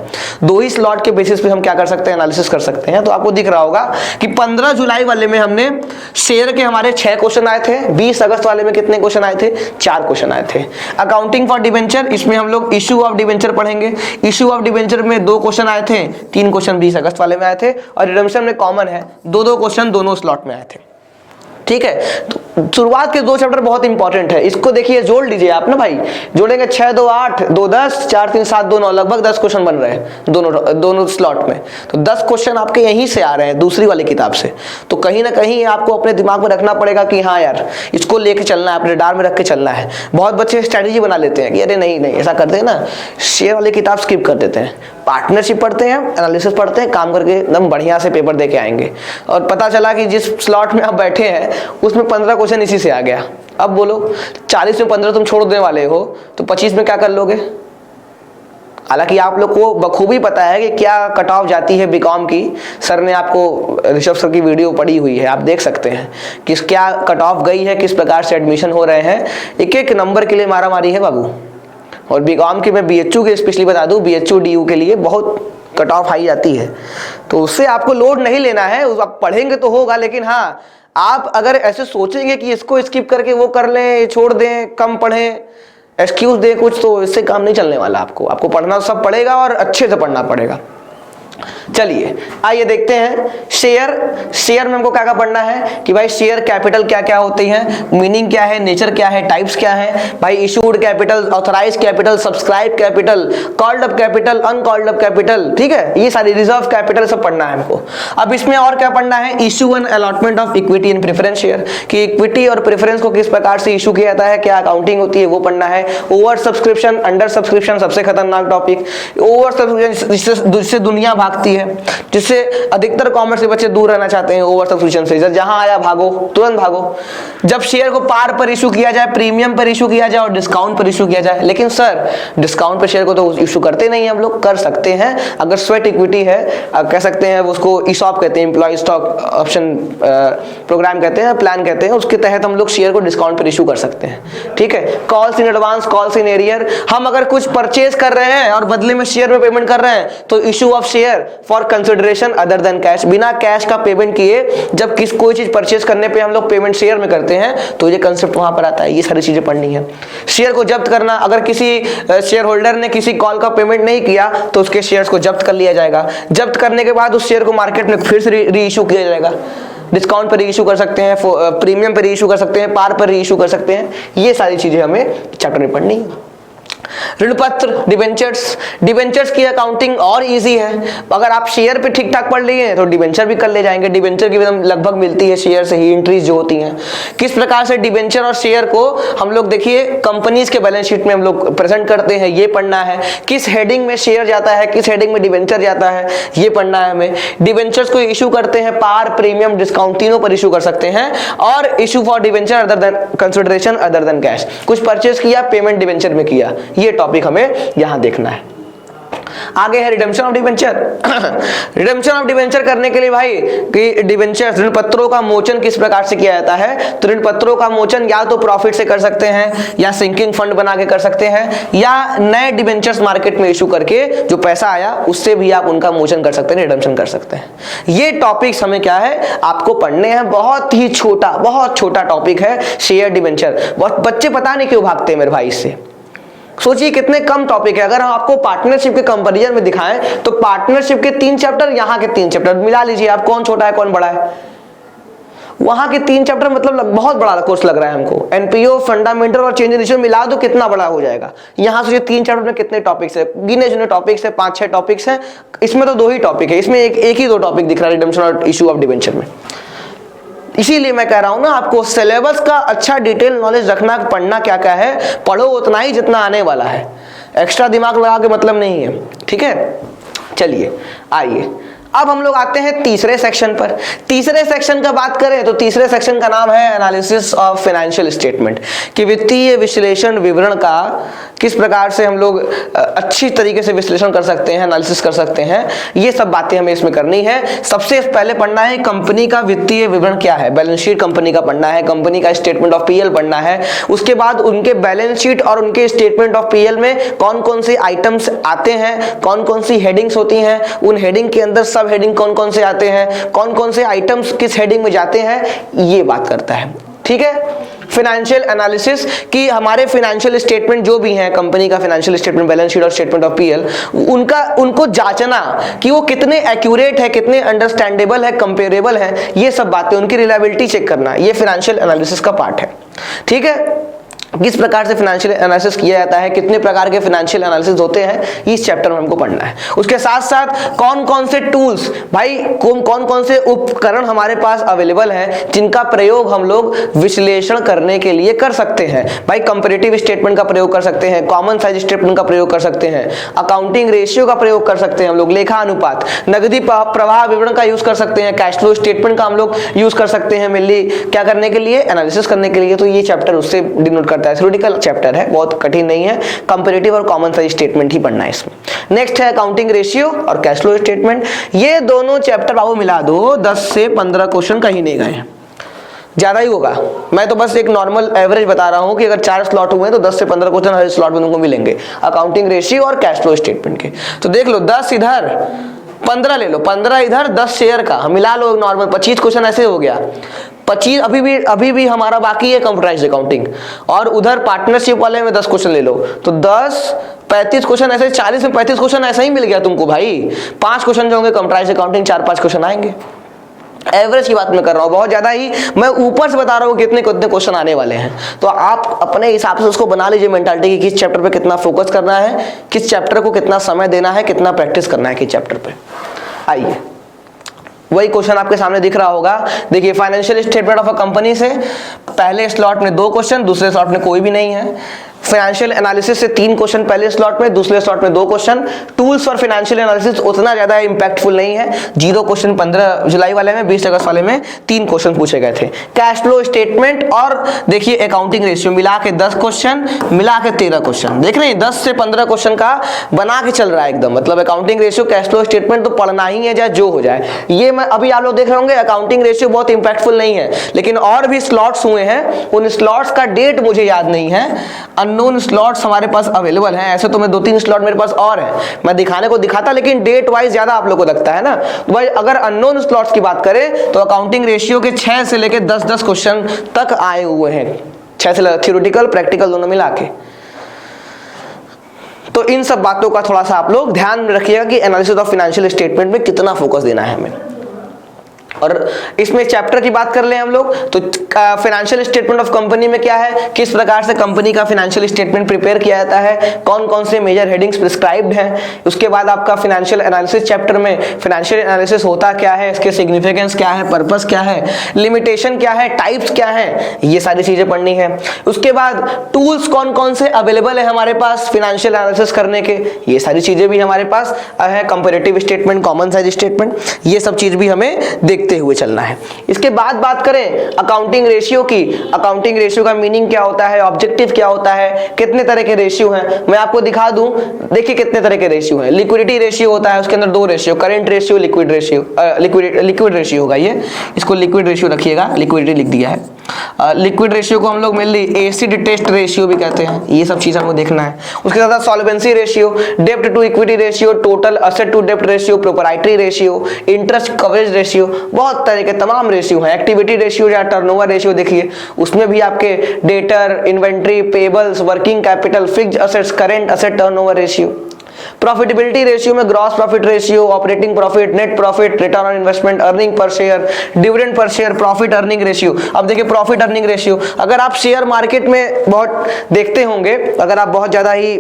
2 ही स्लॉट के बेसिस पे हम क्या कर सकते हैं, एनालिसिस कर सकते हैं। तो आपको दिख रहा होगा कि 15 जुलाई वाले में हमने शेयर के हमारे 6 क्वेश्चन आए थे। 20 अगस्त वाले में कितने क्वेश्चन आए थे, 4 क्वेश्चन आए थे। अकाउंटिंग फॉर डिबेंचर, इसमें हम लोग इशू ऑफ डिबेंचर पढ़ेंगे। इशू ऑफ डिबेंचर में 2 क्वेश्चन आए थे, 3 क्वेश्चन 20 अगस्त वाले में आए थे, और रिडम्पशन में कॉमन है 2-2 क्वेश्चन दोनों स्लॉट में आए थे। ठीक है, तो शुरुआत के 2 चैप्टर बहुत इंपॉर्टेंट है, इसको देखिए जोड़ लीजिए आप ना भाई, जोड़ेंगे 6 2 8 2 10 4 3 7 2 9, लगभग 10 क्वेश्चन बन रहे हैं दोनों स्लॉट में। तो 10 क्वेश्चन आपके यहीं से आ रहे हैं दूसरी वाली किताब से। तो कहीं ना कहीं आपको अपने दिमाग में रखना पड़ेगा कि हाँ यार इसको लेके चलना है, अपने डार में रख के चलना है। बहुत बच्चे स्ट्रैटेजी बना लेते हैं कि अरे नहीं ऐसा करते हैं ना, शेयर वाली किताब स्किप कर देते हैं, पार्टनरशिप पढ़ते हैं, एनालिसिस पढ़ते हैं, काम करके एकदम बढ़िया से पेपर दे के आएंगे, और पता चला कि जिस स्लॉट में आप बैठे हैं उसमें 15 क्वेश्चन इसी से आ गया। अब बोलो 40 में 15 तुम छोड़ देने वाले हो तो 25 में क्या कर लोगे। हालांकि आप लोग को बखूबी पता है कि क्या कट ऑफ जाती है बीकॉम की, सर ने आपको ऋषभ सर की वीडियो पड़ी हुई है, आप देख सकते हैं कि क्या कट ऑफ गई है, किस प्रकार से एडमिशन हो रहे हैं, एक नंबर के लिए मारा मारी है बाबू। और बीकॉम की मैं बीएचयू के स्पेशली बता दूं, बीएचयू डीयू के लिए बहुत कट ऑफ हाई जाती है, तो उससे आपको लोड नहीं लेना है, आप पढ़ेंगे तो होगा। लेकिन हाँ, आप अगर ऐसे सोचेंगे कि इसको स्किप करके वो कर लें, छोड़ दें, कम पढ़ें, एक्सक्यूज दें कुछ, तो इससे काम नहीं चलने वाला। आपको पढ़ना सब पड़ेगा और अच्छे से पढ़ना पड़ेगा। चलिए आइए देखते हैं शेयर में हमको क्या क्या पढ़ना है कि भाई शेयर कैपिटल क्या क्या होती है, मीनिंग क्या है, नेचर क्या है, टाइप्स क्या है, भाई issued capital, authorised capital, subscribe capital, called up capital, uncalled up capital, ठीक है, ये सारी रिजर्व कैपिटल सब पढ़ना है हमको। अब इसमें और क्या पढ़ना है, issue and allotment of equity and preference share, कि इक्विटी और प्रेफरेंस को किस प्रकार से इशू किया जाता है, क्या अकाउंटिंग होती है, वो पढ़ना है। ओवर सब्सक्रिप्शन, अंडर सब्सक्रिप्शन सबसे खतरनाक टॉपिक। ओवर सब्सक्रिप्शन जिससे दुनिया भागती है, जिससे अधिकतर कॉमर्स के बच्चे दूर रहना चाहते हैं ओवर सब्सक्रिप्शन से। जहां आया भागो, तुरंत भागो। जब शेयर को पार पर इशू किया जाए, प्रीमियम पर इशू किया जाए और डिस्काउंट पर इशू किया जाए, लेकिन सर डिस्काउंट पर शेयर को तो इशू करते नहीं, हम लोग कर सकते हैं अगर स्वेट इक्विटी है, कह सकते हैं उसको ईसॉप कहते हैं, एम्प्लॉय स्टॉक ऑप्शन प्रोग्राम कहते हैं, प्लान कहते हैं, उसके तहत हम लोग शेयर को डिस्काउंट पर इशू कर सकते हैं। ठीक है, calls in advance, calls in arrear, हम अगर कुछ परचेज कर रहे हैं और बदले में शेयर में पेमेंट कर रहे हैं तो issue of share for consideration other than cash, बिना कैश का पेमेंट किए जब कोई चीज परचेज करने पे हम लोग पेमेंट शेयर में करते हैं तो ये कंसेप्ट वहां पर आता है। ये सारी चीजें पढ़नी है। शेयर को जब्त करना, अगर किसी शेयर होल्डर ने किसी कॉल का पेमेंट नहीं किया तो उसके शेयर्स को जब्त कर लिया जाएगा। जब्त करने के बाद उस शेयर को मार्केट में फिर से री इशू किया जाएगा। डिस्काउंट पर रीइशू कर सकते हैं, प्रीमियम पर रीइशू कर सकते हैं, पार पर रीइशू कर सकते हैं। ये सारी चीजें हमें चैप्टर में पढ़नी है। ऋण पत्र, डिबेंचर्स, डिबेंचर्स की अकाउंटिंग और इजी है। अगर आप शेयर पे ठीक ठाक पढ़ लिए तो डिबेंचर भी कर ले जाएंगे। डिबेंचर की भी लगभग मिलती है शेयर से ही एंट्रीज जो होती हैं। किस प्रकार से डिबेंचर और शेयर को हम लोग देखिए कंपनीज के बैलेंस शीट में हम लोग प्रेजेंट करते हैं, ये पढ़ना है। किस हेडिंग में शेयर जाता है, किस हेडिंग में डिबेंचर जाता है, ये पढ़ना है हमें। डिबेंचर्स को इशू करते हैं पार, प्रीमियम, डिस्काउंट, तीनों पर इशू कर सकते हैं। और issue for debenture other than consideration other than cash, कुछ परचेज किया, पेमेंट डिबेंचर में किया, ये टॉपिक हमें यहां देखना है। आगे है redemption of debenture. Redemption of debenture करने के लिए भाई कि डिबेंचर ऋण पत्रों का मोचन किस प्रकार से किया जाता है, तो ऋण पत्रों का मोचन या तो प्रॉफिट से कर सकते हैं, या सिंकिंग फंड बना के कर सकते हैं, या नए डिबेंचर्स मार्केट में इशू करके जो पैसा आया उससे भी आप उनका मोचन कर सकते हैं, रिडेम्पशन कर सकते हैं। ये टॉपिक्स हमें क्या है आपको पढ़ने हैं। बहुत ही छोटा, बहुत छोटा टॉपिक है शेयर डिबेंचर। बच्चे पता नहीं क्यों भागते हैं मेरे भाई इससे। सोचिए कितने कम टॉपिक है। अगर हम आपको पार्टनरशिप के कंपैरिजन में दिखाएं तो पार्टनरशिप के 3 चैप्टर, यहाँ के 3 चैप्टर मिला लीजिए आप, कौन छोटा है कौन बड़ा है। वहां के 3 चैप्टर मतलब बहुत बड़ा कोर्स लग रहा है हमको। एनपीओ, फंडामेंटल और चेंज इन रेशियो मिला दो कितना बड़ा हो जाएगा। यहाँ से 3 चैप्टर में कितने टॉपिक्स है, गिने चुने टॉपिक्स है, 5-6 टॉपिक्स है। इसमें तो 2 ही टॉपिक है, इसमें एक ही 2 टॉपिक दिख रहा है रिडेम्पशन और इशू ऑफ डिबेंचर में। इसीलिए मैं कह रहा हूं ना आपको सिलेबस का अच्छा डिटेल नॉलेज रखना, पढ़ना क्या क्या है, पढ़ो उतना ही जितना आने वाला है। एक्स्ट्रा दिमाग लगा के मतलब नहीं है, ठीक है। चलिए आइए अब हम लोग आते हैं तीसरे सेक्शन पर। तीसरे सेक्शन का बात करें तो तीसरे सेक्शन का नाम है एनालिसिस ऑफ फाइनेंशियल स्टेटमेंट, कि वित्तीय विश्लेषण विवरण का किस प्रकार से हम लोग अच्छी तरीके से विश्लेषण कर सकते हैं, एनालिसिस कर सकते हैं। ये सब बातें हमें इसमें करनी है। सबसे पहले पढ़ना है कंपनी का वित्तीय विवरण क्या है, बैलेंस शीट कंपनी का पढ़ना है, कंपनी का स्टेटमेंट ऑफ पीएल पढ़ना है। उसके बाद उनके बैलेंस शीट और उनके स्टेटमेंट ऑफ पीएल में कौन कौन से आइटम्स आते हैं, कौन कौन सी हेडिंग्स होती हैं, उन हेडिंग के अंदर सब हेडिंग कौन कौन से आते हैं, कौन कौन से आइटम्स किस हेडिंग में जाते हैं, ये बात करता है, ठीक है। फाइनेंशियल एनालिसिस कि हमारे फाइनेंशियल स्टेटमेंट जो भी हैं, कंपनी का फाइनेंशियल स्टेटमेंट, बैलेंस शीट और स्टेटमेंट ऑफ पीएल, उनको जांचना कि वो कितने एक्यूरेट है, कितने अंडरस्टैंडेबल है, कंपेरेबल है, ये सब बातें, उनकी रिलायबिलिटी चेक करना, ये फाइनेंशियल एनालिसिस का पार्ट है, ठीक है। किस प्रकार से फाइनेंशियल एनालिसिस किया जाता है, कितने प्रकार के फाइनेंशियल एनालिसिस होते हैं, इस चैप्टर में हमको पढ़ना है। उसके साथ साथ कौन कौन से टूल्स भाई, कौन कौन से उपकरण हमारे पास अवेलेबल हैं जिनका प्रयोग हम लोग विश्लेषण करने के लिए कर सकते हैं। भाई कंपैरेटिव स्टेटमेंट का प्रयोग कर सकते हैं, कॉमन साइज स्टेटमेंट का प्रयोग कर सकते हैं, अकाउंटिंग रेशियो का प्रयोग कर सकते हैं हम लोग, लेखा अनुपात, नगदी प्रवाह विवरण का यूज कर सकते हैं, कैश फ्लो स्टेटमेंट का हम लोग यूज कर सकते हैं, मेनली क्या करने के लिए, एनालिसिस करने के लिए। तो ये चैप्टर उससे डिनोट करता है। थ्योरेटिकल चैप्टर है, बहुत कठिन नहीं है, कंपैरेटिव और कॉमन साइज स्टेटमेंट ही पढ़ना है इसमें। नेक्स्ट है अकाउंटिंग रेशियो और कैश फ्लो स्टेटमेंट। ये दोनों चैप्टर बाबू मिला दो, 10 से 15 क्वेश्चन कहीं नहीं गए हैं, ज्यादा ही होगा। मैं तो बस एक नॉर्मल एवरेज बता रहा हूं कि अगर 4 स्लॉट हुए तो 10 से 15 क्वेश्चन हर स्लॉट में तुमको मिलेंगे अकाउंटिंग रेशियो और कैश फ्लो स्टेटमेंट के। तो देख लो 10 इधर, 15 ले लो, 15 इधर, 10 शेयर का मिला लो, नॉर्मल 25 क्वेश्चन ऐसे हो गया। 25 अभी भी हमारा बाकी है कंप्यूटराइज्ड अकाउंटिंग, और उधर पार्टनरशिप वाले में 10 क्वेश्चन ले लो, तो 10 35 क्वेश्चन ऐसे, 40 में 35 क्वेश्चन ऐसा ही मिल गया तुमको भाई। 5 क्वेश्चन जो होंगे कंप्यूटराइज्ड अकाउंटिंग, 4-5 क्वेश्चन आएंगे। एवरेज की बात मैं कर रहा हूं, बहुत ज्यादा ही मैं ऊपर से बता रहा हूं कितने कितने क्वेश्चन आने वाले हैं। तो आप अपने हिसाब से उसको बना लीजिए मेंटालिटी की, किस चैप्टर पे कितना फोकस करना है, किस चैप्टर को कितना समय देना है, कितना प्रैक्टिस करना है किस चैप्टर पे। आइए वही क्वेश्चन आपके सामने दिख रहा होगा। देखिए financial statement of a company से पहले स्लॉट में 2 क्वेश्चन, दूसरे स्लॉट में कोई भी नहीं है। फाइनेंशियल एनालिसिस से 3 क्वेश्चन पहले स्लॉट में, दूसरे स्लॉट में 2 क्वेश्चन। टूल्स और फाइनेंशियल एनालिसिस उतना ज्यादा इंपैक्टफुल नहीं है, 0 क्वेश्चन 15 जुलाई वाले में, 20 अगस्त वाले में 3 क्वेश्चन पूछे गए थे। कैश फ्लो स्टेटमेंट और देखिए अकाउंटिंग रेशियो मिला के 10 क्वेश्चन, मिला के 13 क्वेश्चन। देख रहे हैं 10 से 15 क्वेश्चन का बना के चल रहा है एकदम। मतलब accounting ratio, cash flow statement तो पढ़ना ही है, चाहे जो हो जाए। ये मैं अभी आप लोग देख रहे होंगे अकाउंटिंग रेशियो बहुत इंपैक्टफुल नहीं है, लेकिन और भी स्लॉट्स हुए हैं, उन स्लॉट्स का डेट मुझे याद नहीं है, अननोन स्लॉट्स हमारे पास अवेलेबल हैं। ऐसे तो मैं 2-3 स्लॉट मेरे पास और है, मैं दिखाने को दिखाता, लेकिन डेट वाइज ज्यादा आप लोग को लगता है ना। तो भाई अगर अननोन स्लॉट्स की बात करें तो अकाउंटिंग रेशियो के 6 से लेकर 10-10 क्वेश्चन तक आए हुए हैं, 6 से थ्योरेटिकल प्रैक्टिकल दोनों मिला के। तो इन सब बातों का थोड़ा सा आप लोग ध्यान रखिएगा कि एनालिसिस ऑफ फाइनेंशियल स्टेटमेंट में कितना फोकस देना है हमें। और इसमें चैप्टर की बात कर लें हम लोग तो फाइनेंशियल स्टेटमेंट ऑफ कंपनी में क्या है, किस प्रकार से कंपनी का फाइनेंशियल स्टेटमेंट प्रिपेयर किया जाता है, कौन कौन से मेजर हेडिंग्स प्रिस्क्राइब्ड हैं। उसके बाद आपका फाइनेंशियल एनालिसिस चैप्टर में फाइनेंशियल एनालिसिस होता क्या है, इसके सिग्निफिकेंस क्या है, पर्पस क्या है, लिमिटेशन क्या है, टाइप्स क्या है, ये सारी चीजें पढ़नी है। उसके बाद टूल्स कौन कौन से अवेलेबल है हमारे पास फाइनेंशियल एनालिसिस करने के, ये सारी चीजें भी हमारे पास है। Comparative statement, common size statement, ये सब चीज भी हमें देखते हुए चलना है। इसके बाद बात करें अकाउंटिंग रेशियो की। अकाउंटिंग रेशियो का मीनिंग क्या होता है, ऑब्जेक्टिव क्या होता है, कितने तरह के रेशियो हैं, मैं आपको दिखा दूं। देखिए कितने तरह के रेशियो हैं। लिक्विडिटी रेशियो होता है, उसके अंदर दो ratio, current ratio, liquid ratio. Liquid ratio होगा ये, इसको लिक्विड रेशियो रखिएगा, लिक्विडिटी लिख दिया है। लिक्विड रेशियो को हम लोग मेनली एसिड टेस्ट रेशियो भी कहते हैं। ये सब चीज हमको देखना है। उसके साथ सॉल्वेंसी रेशियो, डेब्ट to equity ratio, total asset to डेब्ट ratio, proprietary ratio, interest coverage ratio, बहुत तरह के तमाम रेशियो हैं। एक्टिविटी रेशियो या टर्नओवर रेशियो देखिए, उसमें भी आपके debtor, inventory, pebbles, working capital, fixed assets, current asset turnover ratio. Profitability ratio में gross profit ratio, operating profit, net profit, return on investment, earning per share, dividend per share, profit earning ratio. अब देखिए profit earning ratio, अगर आप share market में बहुत देखते होंगे, अगर आप बहुत ज्यादा ही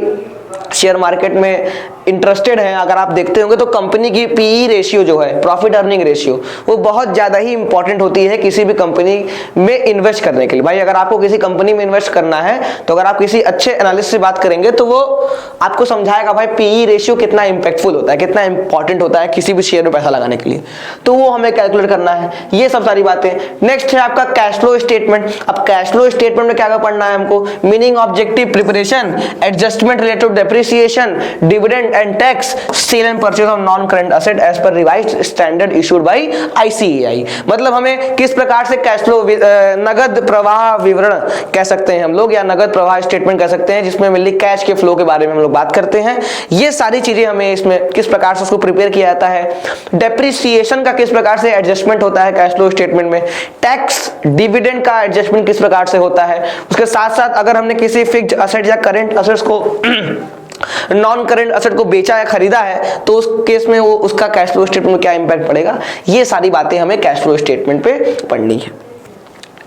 शेयर मार्केट में इंटरेस्टेड हैं, अगर आप देखते होंगे तो कंपनी की पीई रेशियो जो है, प्रॉफिट अर्निंग रेशियो, वो बहुत ज्यादा ही इंपॉर्टेंट होती है किसी भी कंपनी में इन्वेस्ट करने के लिए। भाई अगर आपको किसी कंपनी में इन्वेस्ट करना है तो अगर आप किसी अच्छे एनालिस्ट से बात करेंगे तो वो आपको समझाएगा भाई पीई रेशियो कितना इंपैक्टफुल होता है, कितना इंपॉर्टेंट होता है किसी भी शेयर में पैसा लगाने के लिए। तो वो हमें कैलकुलेट करना है, ये सब सारी बातें। नेक्स्ट है आपका कैश फ्लो स्टेटमेंट। अब कैश फ्लो स्टेटमेंट में क्या क्या पढ़ना है हमको, meaning, objective, preparation, adjustment related to depreciation, dividend and tax, sale and purchase of non current asset as per revised standard issued by ICAI. मतलब हमें किस प्रकार से कैश फ्लो, नगद प्रवाह विवरण कह सकते हैं हम लोग, या नगद प्रवाह स्टेटमेंट कह सकते हैं, जिसमें मेनली कैश के फ्लो के बारे में हम लोग बात करते हैं। ये सारी चीजें हमें इसमें किस प्रकार से उसको प्रिपेयर किया जाता है। डेप्रिसिएशन का किस प्रकार से एडजस्टमेंट होता है कैश फ्लो स्टेटमेंट में, टैक्स, डिविडेंड का एडजस्टमेंट किस प्रकार से होता है। उसके साथ साथ अगर हमने किसी फिक्स्ड असेट या करंट असेट्स को नॉन करंट असेट को बेचा या खरीदा है तो उस केस में वो उसका कैश फ्लो स्टेटमेंट में क्या इंपैक्ट पड़ेगा, ये सारी बातें हमें कैश फ्लो स्टेटमेंट पे पढ़नी है।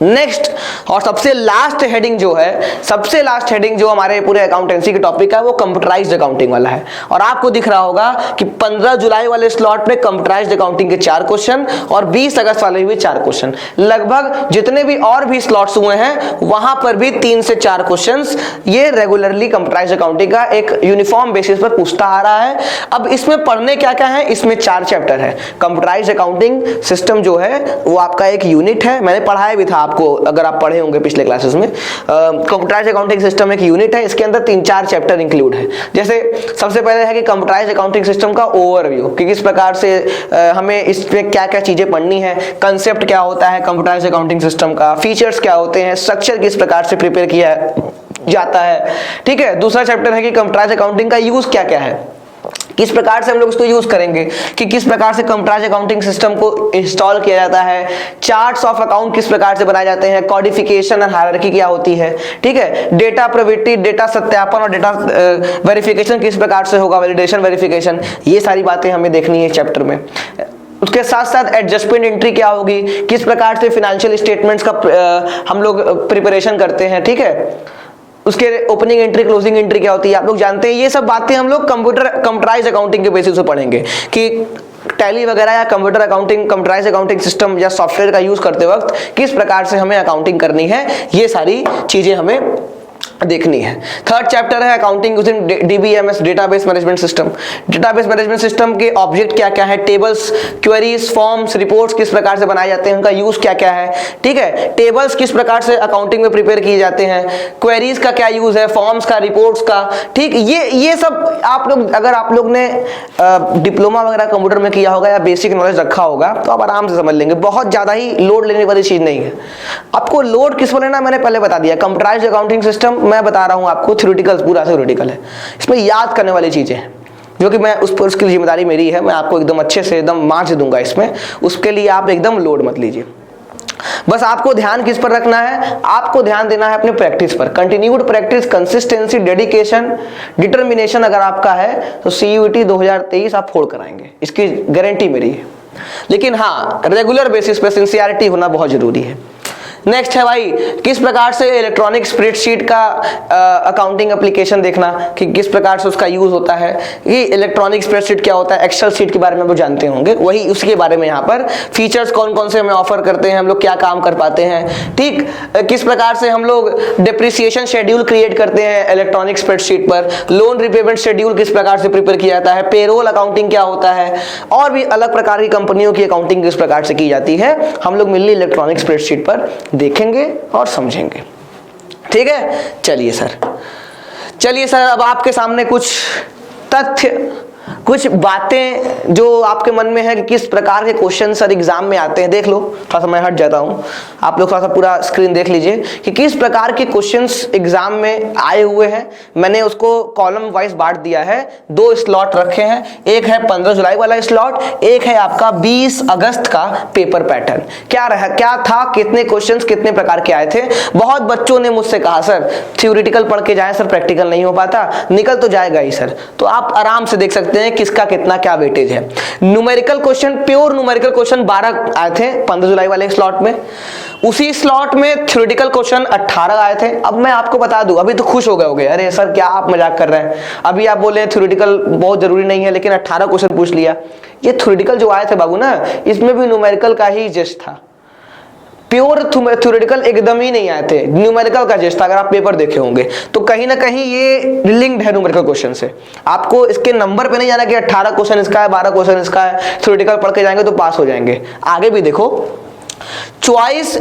नेक्स्ट और सबसे लास्ट हेडिंग जो है, सबसे लास्ट हेडिंग जो हमारे पूरे अकाउंटेंसी के टॉपिक का है वो कंप्यूटराइज्ड अकाउंटिंग वाला है। और आपको दिख रहा होगा कि 15 जुलाई वाले स्लॉट में कंप्यूटराइज्ड अकाउंटिंग के 4 क्वेश्चन और 20 अगस्त वाले भी 4 क्वेश्चन, लगभग जितने भी और भी स्लॉट्स हुए हैं वहां पर भी 3 से 4 क्वेश्चंस ये रेगुलरली कंप्यूटराइज्ड अकाउंटिंग का एक यूनिफॉर्म बेसिस पर पूछता आ रहा है। अब इसमें पढ़ने क्या क्या है, इसमें 4 चैप्टर है। कंप्यूटराइज्ड अकाउंटिंग सिस्टम जो है वो आपका एक यूनिट है, मैंने पढ़ाया भी था आपको, अगर आप पढ़े होंगे पिछले क्लासेस में। कंप्यूटराइज्ड अकाउंटिंग सिस्टम एक यूनिट है, इसके अंदर 3-4 चैप्टर इंक्लूड है। जैसे सबसे पहले है कि कंप्यूटराइज्ड अकाउंटिंग सिस्टम का ओवरव्यू, कि किस प्रकार से हमें इसमें क्या क्या चीजें पढ़नी है, कंसेप्ट क्या होता है कंप्यूटराइज्ड अकाउंटिंग सिस्टम का, फीचर्स क्या होते हैं, स्ट्रक्चर किस प्रकार से प्रिपेयर किया जाता है। ठीक है, दूसरा चैप्टर है कि कंप्यूटराइज्ड अकाउंटिंग का यूज क्या क्या है, किस प्रकार से हम लोग इसको यूज करेंगे, कि किस प्रकार से कंप्यूटराइज्ड अकाउंटिंग सिस्टम को इंस्टॉल किया जाता है, चार्ट्स ऑफ अकाउंट किस प्रकार से बनाए जाते हैं, कोडिफिकेशन और हायरार्की क्या होती है। ठीक है, डेटा प्रोविटी, डेटा सत्यापन और डेटा वेरिफिकेशन किस प्रकार से होगा, वैलिडेशन, वेरिफिकेशन, ये सारी बातें हमें देखनी है चैप्टर में। उसके साथ साथ एडजस्टमेंट एंट्री क्या होगी, किस प्रकार से फाइनेंशियल स्टेटमेंट्स का हम लोग प्रिपरेशन करते हैं। ठीक है, उसके ओपनिंग एंट्री, क्लोजिंग एंट्री क्या होती है आप लोग जानते हैं। ये सब बातें हम लोग कंप्यूटराइज्ड अकाउंटिंग के बेसिस पे पढ़ेंगे कि टैली वगैरह या computer accounting, computerised accounting system या सॉफ्टवेयर का यूज करते वक्त किस प्रकार से हमें अकाउंटिंग करनी है, ये सारी चीजें हमें देखनी है। थर्ड चैप्टर है accounting using DBMS, database management system. Database management system के ऑब्जेक्ट क्या क्या है, टेबल्स, क्वेरीज, फॉर्म्स, रिपोर्ट्स किस प्रकार से बनाए जाते हैं, उनका यूज क्या क्या है। ठीक है, टेबल्स किस प्रकार से अकाउंटिंग में प्रिपेयर किए जाते हैं, क्वेरीज का क्या यूज है, फॉर्म्स का, रिपोर्ट्स का। ठीक, ये सब आप लोग, अगर आप लोग ने डिप्लोमा वगैरह कंप्यूटर में किया होगा या बेसिक नॉलेज रखा होगा तो आप आराम से समझ लेंगे, बहुत ज्यादा ही लोड लेने वाली चीज नहीं है। आपको लोड किस पर लेना मैंने पहले बता दिया। कंप्यूटराइज्ड अकाउंटिंग सिस्टम मैं बता रहा हूं आपको, थ्योरेटिकल, पूरा थ्योरेटिकल है, इसमें याद करने वाली चीजें हैं जो कि मैं उस पर, उसकी जिम्मेदारी मेरी है, मैं आपको एकदम अच्छे से एकदम मार्क्स दूंगा इसमें, उसके लिए आप एकदम लोड मत लीजिए। बस आपको ध्यान किस पर रखना है, आपको ध्यान देना है अपने प्रैक्टिस पर। Continued practice, consistency, dedication, determination अगर आपका है तो CUET 2023 आप फोड़ कराएंगे, इसकी गारंटी मेरी है। लेकिन हाँ रेगुलर बेसिस पे सिंसियरिटी होना बहुत जरूरी है। नेक्स्ट है भाई, किस प्रकार से इलेक्ट्रॉनिक स्प्रेडशीट का अकाउंटिंग एप्लीकेशन देखना कि किस प्रकार से उसका यूज होता है। ये इलेक्ट्रॉनिक स्प्रेडशीट क्या होता है, एक्सेल शीट के बारे में वो जानते होंगे, वही उसके बारे में यहाँ पर फीचर्स कौन कौन से हमें ऑफर करते हैं, हम लोग क्या काम कर पाते हैं। ठीक, किस प्रकार से हम लोग डिप्रिसिएशन शेड्यूल क्रिएट करते हैं इलेक्ट्रॉनिक स्प्रेडशीट पर, लोन रिपेमेंट शेड्यूल किस प्रकार से प्रिपेयर किया जाता है, पेरोल अकाउंटिंग क्या होता है, और भी अलग प्रकार की कंपनियों की अकाउंटिंग किस प्रकार से की जाती है, हम लोग मिलनी इलेक्ट्रॉनिक स्प्रेडशीट पर देखेंगे और समझेंगे। ठीक है, चलिए सर अब आपके सामने कुछ तथ्य, कुछ बातें जो आपके मन में है कि किस प्रकार के क्वेश्चन सर एग्जाम में आते हैं, देख लो। थोड़ा सा मैं हट जाता हूं, आप लोग थोड़ा सा पूरा स्क्रीन देख लीजिए कि किस प्रकार के क्वेश्चंस एग्जाम में आए हुए हैं। मैंने उसको कॉलम वाइज बांट दिया है, 2 स्लॉट रखे हैं, एक है 15 जुलाई वाला स्लॉट, एक है आपका 20 अगस्त का पेपर पैटर्न। क्या था, कितने क्वेश्चंस कितने प्रकार के आए थे। बहुत बच्चों ने मुझसे कहा सर थ्योरेटिकल पढ़ के जाए सर, प्रैक्टिकल नहीं हो पाता, निकल तो जाएगा ही सर। तो आप आराम से देख सकते हैं किसका कितना क्या वेटेज है। Numerical question, pure numerical question 12 आए थे 15 जुलाई वाले स्लॉट में, उसी स्लॉट में थ्योरेटिकल क्वेश्चन 18 आए थे। अब मैं आपको बता दूं, अभी तो खुश हो गए होगे, अरे सर क्या आप मजाक कर रहे हैं, अभी आप बोले थ्योरेटिकल बहुत जरूरी नहीं है लेकिन 18 क्वेश्चन पूछ लिया। ये थ्योरेटिकल जो आए थे बाबू ना, इसमें भी न्यूमेरिकल का ही जस्ट था, प्योर थ्योरेटिकल एकदम ही नहीं आए थे, न्यूमेरिकल का जस्ट था। अगर आप पेपर देखे होंगे तो कहीं ना कहीं ये लिंक्ड है न्यूमेरिकल क्वेश्चन से। आपको इसके नंबर पे नहीं जाना कि 18 क्वेश्चन इसका है, 12 क्वेश्चन इसका है, थ्योरेटिकल पढ़ के जाएंगे तो पास हो जाएंगे। आगे भी देखो, चॉइस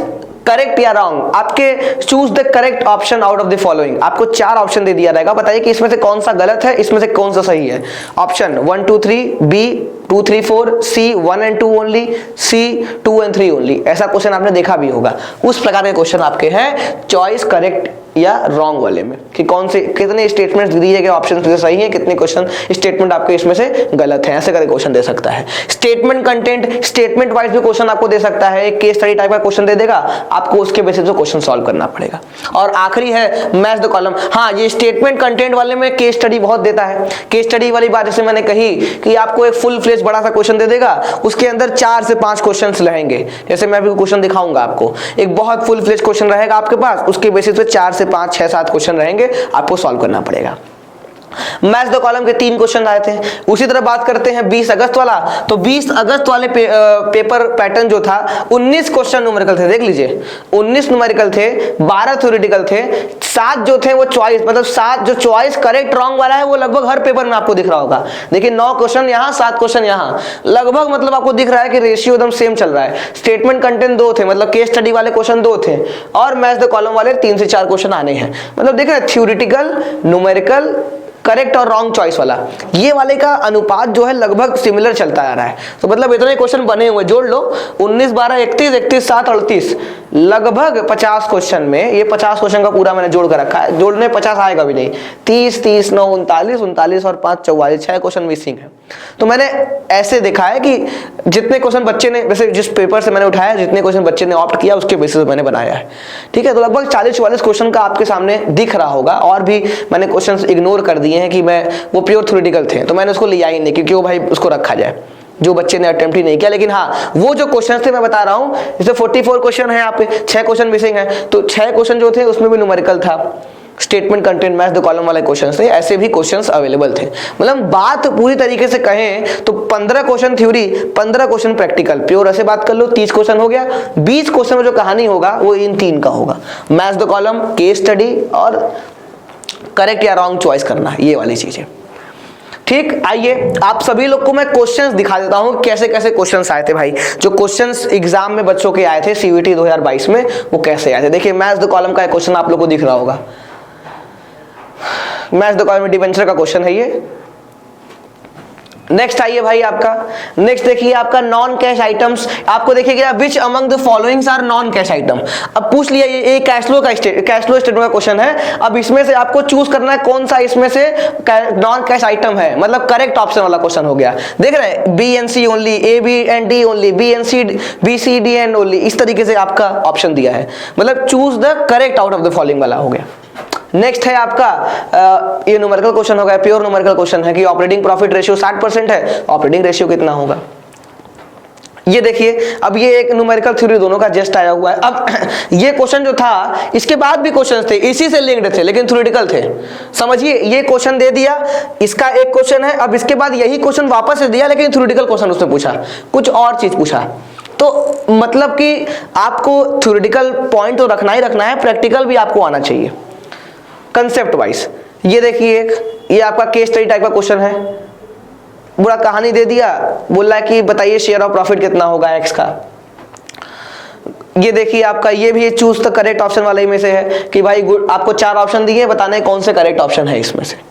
करेक्ट या रॉन्ग, आपके choose the correct option out of the following, आपको 4 ऑप्शन दे दिया रहेगा, बताइए कि इसमें से कौन सा गलत है, इसमें से कौन सा सही है। Option 1 2 3, B 2 3 4, C 1 and 2 only, C 2 and 3 only. ऐसा क्वेश्चन आपने देखा भी होगा। उस प्रकार के क्वेश्चन आपके हैं चॉइस करेक्ट या रॉन्ग वाले में, कि कौन से कितने स्टेटमेंट्स दिए गए ऑप्शन से सही है, कितने क्वेश्चन स्टेटमेंट आपके इसमें से गलत है, ऐसे करके क्वेश्चन दे सकता है। स्टेटमेंट कंटेंट, स्टेटमेंट वाइज भी क्वेश्चन आपको दे सकता है, एक केस स्टडी टाइप का क्वेश्चन दे देगा, आपको उसके बेसिस पे क्वेश्चन सॉल्व करना पड़ेगा। और आखिरी है मैच द कॉलम। हाँ, ये स्टेटमेंट कंटेंट वाले में केस स्टडी बहुत देता है। केस स्टडी वाली बात जैसे मैंने कही कि आपको एक फुल फ्लेज बड़ा सा क्वेश्चन दे देगा, उसके अंदर 4 से 5 क्वेश्चन रहेंगे। जैसे मैं अभी क्वेश्चन दिखाऊंगा आपको, एक बहुत फुल फ्लेज क्वेश्चन रहेगा आपके पास, उसके बेसिस पे 4 से 5 6 7 क्वेश्चन रहेंगे, आपको सॉल्व करना पड़ेगा। मैच द कॉलम के 3 क्वेश्चन आए थे। उसी तरह बात करते हैं 20 अगस्त वाला, तो 20 अगस्त वाले पेपर पैटर्न जो था 19 क्वेश्चन न्यूमेरिकल थे, देख लीजिए 19 न्यूमेरिकल थे, 12 थ्योरेटिकल थे, 7 जो थे वो चॉइस, मतलब 7 जो चॉइस करेक्ट रॉन्ग वाला है वो लगभग हर पेपर में आपको दिख रहा होगा। देखिए 9 क्वेश्चन यहाँ, 7 क्वेश्चन यहाँ, लगभग मतलब आपको दिख रहा है कि रेशियो एकदम सेम चल रहा है। स्टेटमेंट कंटेंट 2 थे, मतलब केस स्टडी वाले क्वेश्चन 2 थे, और मैच द कॉलम वाले 3 से 4 क्वेश्चन आने हैं। मतलब देख रहे हैं थ्योरेटिकल, न्यूमेरिकल, करेक्ट और रॉन्ग चॉइस वाला, ये वाले का अनुपात जो है लगभग सिमिलर चलता आ रहा है। तो मतलब इतने क्वेश्चन बने हुए, जोड़ लो 19 12 31 31 7 38, लगभग 50 क्वेश्चन में, ये 50 क्वेश्चन का पूरा मैंने जोड़ कर रखा है, जोड़ने 50 आएगा भी नहीं, 30 30 9 39 39 और 5 44, 6 क्वेश्चन मिसिंग है। तो मैंने ऐसे देखा है कि जितने क्वेश्चन बच्चे ने, वैसे जिस पेपर से मैंने उठाया, जितने क्वेश्चन बच्चे ने ऑप्ट किया उसके बेसिस मैंने बनाया है। ठीक है, तो लगभग 40-44 क्वेश्चन का आपके सामने दिख रहा होगा, और भी मैंने क्वेश्चन इग्नोर कर दिए हैं कि मैं वो प्योर थ्योरेटिकल थे, तो मैंने उसको लिया ही नहीं क्योंकि वो भाई उसको रखा जाए जो बच्चे ने अटेम्प्ट ही नहीं किया। लेकिन हाँ, वो जो क्वेश्चन थे मैं बता रहा हूँ, जैसे 44 क्वेश्चन है यहाँ पे, 6 क्वेश्चन मिसिंग है, तो 6 क्वेश्चन जो थे उसमें भी न्यूमेरिकल था, statement content match the column वाले क्वेश्चन थे, ऐसे भी क्वेश्चंस अवेलेबल थे। मतलब बात पूरी तरीके से कहें तो 15 question theory, 15 question practical, pure ऐसे बात कर लो 30 क्वेश्चन हो गया। 20 क्वेश्चन में जो कहानी होगा वो इन 3 का होगा, match the column, case study और करेक्ट या रॉन्ग चॉइस करना, ये वाली चीजें। ठीक, आइए आप सभी लोग को मैं क्वेश्चंस दिखा देता हूं, कैसे कैसे क्वेश्चंस आए थे भाई, जो क्वेश्चंस एग्जाम में बच्चों के आए थे सीयूईटी 2022 में, वो कैसे आए थे। देखिए मैच द कॉलम का एक क्वेश्चन आप लोग को दिख रहा होगा, मैच द कॉलम डिबेंचर का क्वेश्चन है ये। नेक्स्ट आइए भाई आपका, नेक्स्ट देखिए आपका नॉन कैश आइटम्स, आपको देखिएगा which among the followings are non cash item. अब पूछ लिया ये कैश फ्लो स्टेटमेंट का क्वेश्चन है। अब इसमें से आपको चूज करना है कौन सा इसमें से नॉन कैश आइटम है, मतलब करेक्ट ऑप्शन वाला क्वेश्चन हो गया। देख रहे हैं B and C only, A B and D only, B and C, B C D and only, इस तरीके से आपका ऑप्शन दिया है, मतलब choose the correct out of the following वाला हो गया। नेक्स्ट है आपका ये न्यूमेरिकल क्वेश्चन हो गया, प्योर न्यूमेरिकल क्वेश्चन है कि ऑपरेटिंग प्रॉफिट रेशियो 60% है, ऑपरेटिंग रेशियो कितना होगा। ये देखिए, अब ये एक न्यूमेरिकल थ्योरी दोनों का जस्ट आया हुआ है। अब ये क्वेश्चन जो था, इसके बाद भी क्वेश्चन थे इसी से लिंक्ड थे, लेकिन थ्योरेटिकल थे। समझिए, ये क्वेश्चन दे दिया, इसका एक क्वेश्चन है, अब इसके बाद यही क्वेश्चन वापस से दिया, लेकिन थ्योरेटिकल क्वेश्चन उसने पूछा, कुछ और चीज पूछा। तो मतलब कि आपको थ्योरेटिकल पॉइंट तो रखना ही रखना है, प्रैक्टिकल भी आपको आना चाहिए कंसेप्ट वाइज। ये देखिए, ये आपका केस स्टडी टाइप का क्वेश्चन है, पूरा कहानी दे दिया, बोल रहा है कि बताइए शेयर ऑफ प्रॉफिट कितना होगा एक्स का। ये देखिए आपका, ये भी चूज द करेक्ट ऑप्शन वाले में से है कि भाई आपको 4 ऑप्शन दिए, बताना है कौन से करेक्ट ऑप्शन है इसमें से।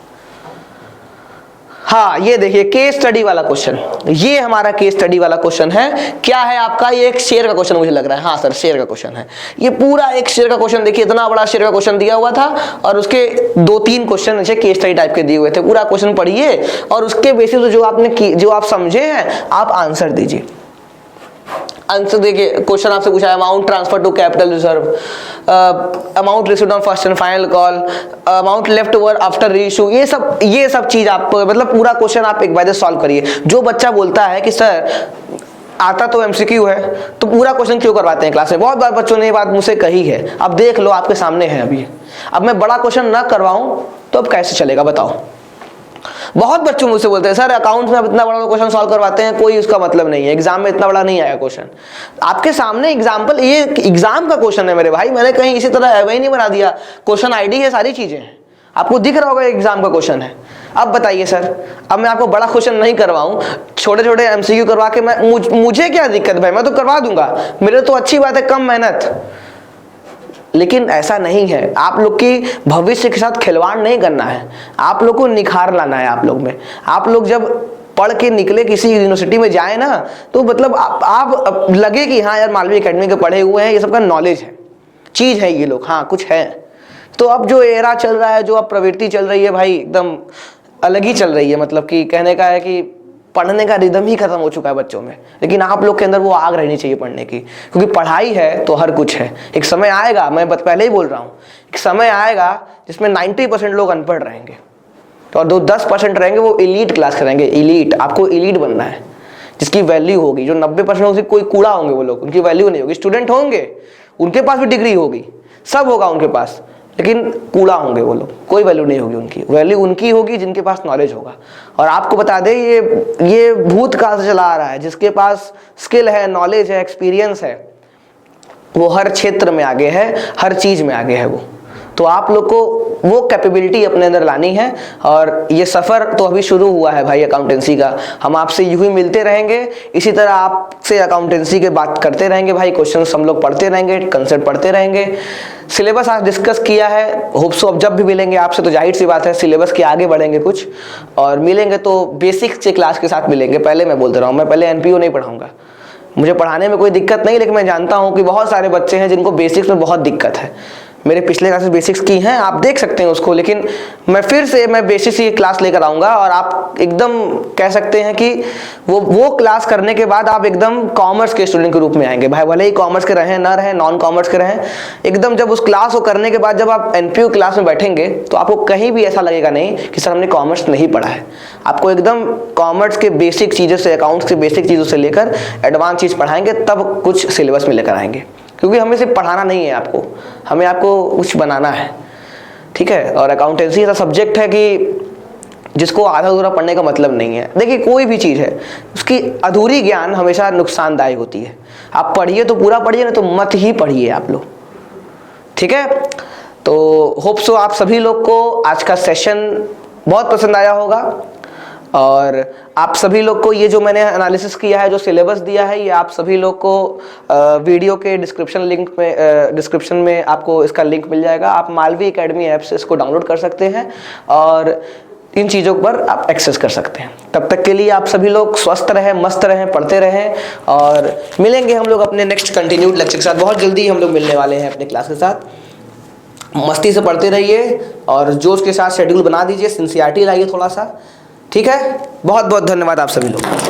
हाँ, ये देखिए केस स्टडी वाला क्वेश्चन, ये हमारा केस स्टडी वाला क्वेश्चन है। क्या है आपका, ये एक शेयर का क्वेश्चन मुझे लग रहा है। हाँ सर, शेयर का क्वेश्चन है ये, पूरा एक शेयर का क्वेश्चन। देखिए इतना बड़ा शेयर का क्वेश्चन दिया हुआ था और उसके 2-3 क्वेश्चन नीचे केस स्टडी टाइप के दिए हुए थे। पूरा क्वेश्चन पढ़िए और उसके बेसिस पे जो आप समझे हैं आप आंसर दीजिए। आंसर देखिए, क्वेश्चन आपसे पूछा है amount transfer to capital reserve, amount received on first and final call, amount left over after reissue, ये सब चीज आप मतलब पूरा क्वेश्चन आप एक बार सॉल्व करिए। जो बच्चा बोलता है कि सर आता तो एमसीक्यू है तो पूरा क्वेश्चन क्यों करवाते हैं क्लास में, बहुत बार बच्चों ने ये बात मुझसे कही है। अब देख लो, आपके सामने है अभी। अब मैं बड़ा क्वेश्चन ना करवाऊं तो अब कैसे चलेगा बताओ। बहुत बच्चों मुझसे बोलते हैं सर अकाउंट में इतना बड़ा क्वेश्चन सॉल्व करवाते हैं, कोई उसका मतलब नहीं है, एग्जाम में इतना बड़ा नहीं आएगा क्वेश्चन। आपके सामने एग्जाम्पल, ये एग्जाम का क्वेश्चन है मेरे भाई, मैंने कहीं इसी तरह वही नहीं बना दिया। क्वेश्चन आईडी है, सारी चीजें हैं, आपको दिख रहा होगा एग्जाम का क्वेश्चन है। अब बताइए सर, अब मैं आपको बड़ा क्वेश्चन नहीं करवाऊं, छोटे छोटे एमसीक्यू करवा के मुझे क्या दिक्कत भाई, मैं तो करवा दूंगा, मेरे तो अच्छी बात है, कम मेहनत। लेकिन ऐसा नहीं है, आप लोग की भविष्य के साथ खिलवाड़ नहीं करना है, आप लोग को निखार लाना है। आप लोग में, आप लोग जब पढ़ के निकले किसी यूनिवर्सिटी में जाए ना, तो मतलब आप लगे कि हाँ यार मालवी एकेडमी के पढ़े हुए हैं, ये सबका नॉलेज है, चीज है ये लोग, हाँ कुछ है। तो अब जो एरा चल रहा है, जो अब प्रवृत्ति चल रही है भाई, एकदम अलग ही चल रही है। मतलब कि कहने का है कि पढ़ने का रिदम ही खत्म हो चुका है बच्चों में, लेकिन आप लोग के अंदर वो आग रहनी चाहिए पढ़ने की, क्योंकि पढ़ाई है तो हर कुछ है। एक समय आएगा, मैं पहले ही बोल रहा हूँ, एक समय आएगा जिसमें 90% लोग अनपढ़ रहेंगे, तो और 10% रहेंगे वो एलीट क्लास के रहेंगे। एलीट, आपको एलीट बनना है, जिसकी वैल्यू होगी। जो 90% होगी कोई कूड़ा होंगे वो लोग, उनकी वैल्यू नहीं होगी। स्टूडेंट होंगे, उनके पास भी डिग्री होगी, सब होगा उनके पास, लेकिन कूड़ा होंगे वो लोग, कोई वैल्यू नहीं होगी उनकी। वैल्यू उनकी होगी जिनके पास नॉलेज होगा। और आपको बता दें, ये भूतकाल से चला आ रहा है, जिसके पास स्किल है, नॉलेज है, एक्सपीरियंस है, वो हर क्षेत्र में आगे है, हर चीज में आगे है वो। तो आप लोग को वो कैपेबिलिटी अपने अंदर लानी है। और ये सफ़र तो अभी शुरू हुआ है भाई अकाउंटेंसी का। हम आपसे यूं ही मिलते रहेंगे, इसी तरह आपसे अकाउंटेंसी के बात करते रहेंगे भाई। क्वेश्चंस हम लोग पढ़ते रहेंगे, कंसेप्ट पढ़ते रहेंगे। सिलेबस आज डिस्कस किया है, होप सो अब जब भी मिलेंगे आपसे तो जाहिर सी बात है सिलेबस के आगे बढ़ेंगे कुछ, और मिलेंगे तो बेसिक्स के क्लास के साथ मिलेंगे। पहले मैं बोलते रहा हूँ, मैं पहले एनपीओ नहीं पढ़ाऊंगा, मुझे पढ़ाने में कोई दिक्कत नहीं, लेकिन मैं जानता हूँ कि बहुत सारे बच्चे हैं जिनको बेसिक्स में बहुत दिक्कत है। मेरे पिछले क्लासेस बेसिक्स की हैं, आप देख सकते हैं उसको, लेकिन मैं फिर से बेसिक्स की क्लास लेकर आऊँगा और आप एकदम कह सकते हैं कि वो क्लास करने के बाद आप एकदम कॉमर्स के स्टूडेंट के रूप में आएंगे भाई। भले ही कॉमर्स के रहें ना रहें, नॉन कॉमर्स के रहें, एकदम जब उस क्लास को करने के बाद जब आप एनपीओ क्लास में बैठेंगे तो आपको कहीं भी ऐसा लगेगा नहीं कि सर हमने कॉमर्स नहीं पढ़ा है। आपको एकदम कॉमर्स के बेसिक चीज़ों से, अकाउंट्स के बेसिक चीज़ों से लेकर एडवांस चीज़ पढ़ाएंगे, तब कुछ सिलेबस में लेकर आएंगे। क्योंकि हमें सिर्फ पढ़ाना नहीं है आपको, हमें आपको कुछ बनाना है, ठीक है। और अकाउंटेंसी ऐसा सब्जेक्ट है कि जिसको आधा अधूरा पढ़ने का मतलब नहीं है। देखिए कोई भी चीज़ है, उसकी अधूरी ज्ञान हमेशा नुकसानदायक होती है। आप पढ़िए तो पूरा पढ़िए, नहीं तो मत ही पढ़िए आप लोग, ठीक है। तो होप सो आप सभी लोग को आज का सेशन बहुत पसंद आया होगा, और आप सभी लोग को ये जो मैंने एनालिसिस किया है, जो सिलेबस दिया है, ये आप सभी लोग को वीडियो के डिस्क्रिप्शन में आपको इसका लिंक मिल जाएगा। आप मालवी एकेडमी ऐप से इसको डाउनलोड कर सकते हैं और इन चीज़ों पर आप एक्सेस कर सकते हैं। तब तक के लिए आप सभी लोग स्वस्थ रहें, मस्त रहें, पढ़ते रहें, और मिलेंगे हम लोग अपने नेक्स्ट कंटिन्यूड लेक्चर के साथ। बहुत जल्दी हम लोग मिलने वाले हैं अपने क्लास के साथ। मस्ती से पढ़ते रहिए और जोश के साथ शेड्यूल बना दीजिए, सिंसियरिटी लाइए थोड़ा सा, ठीक है। बहुत बहुत धन्यवाद आप सभी लोग।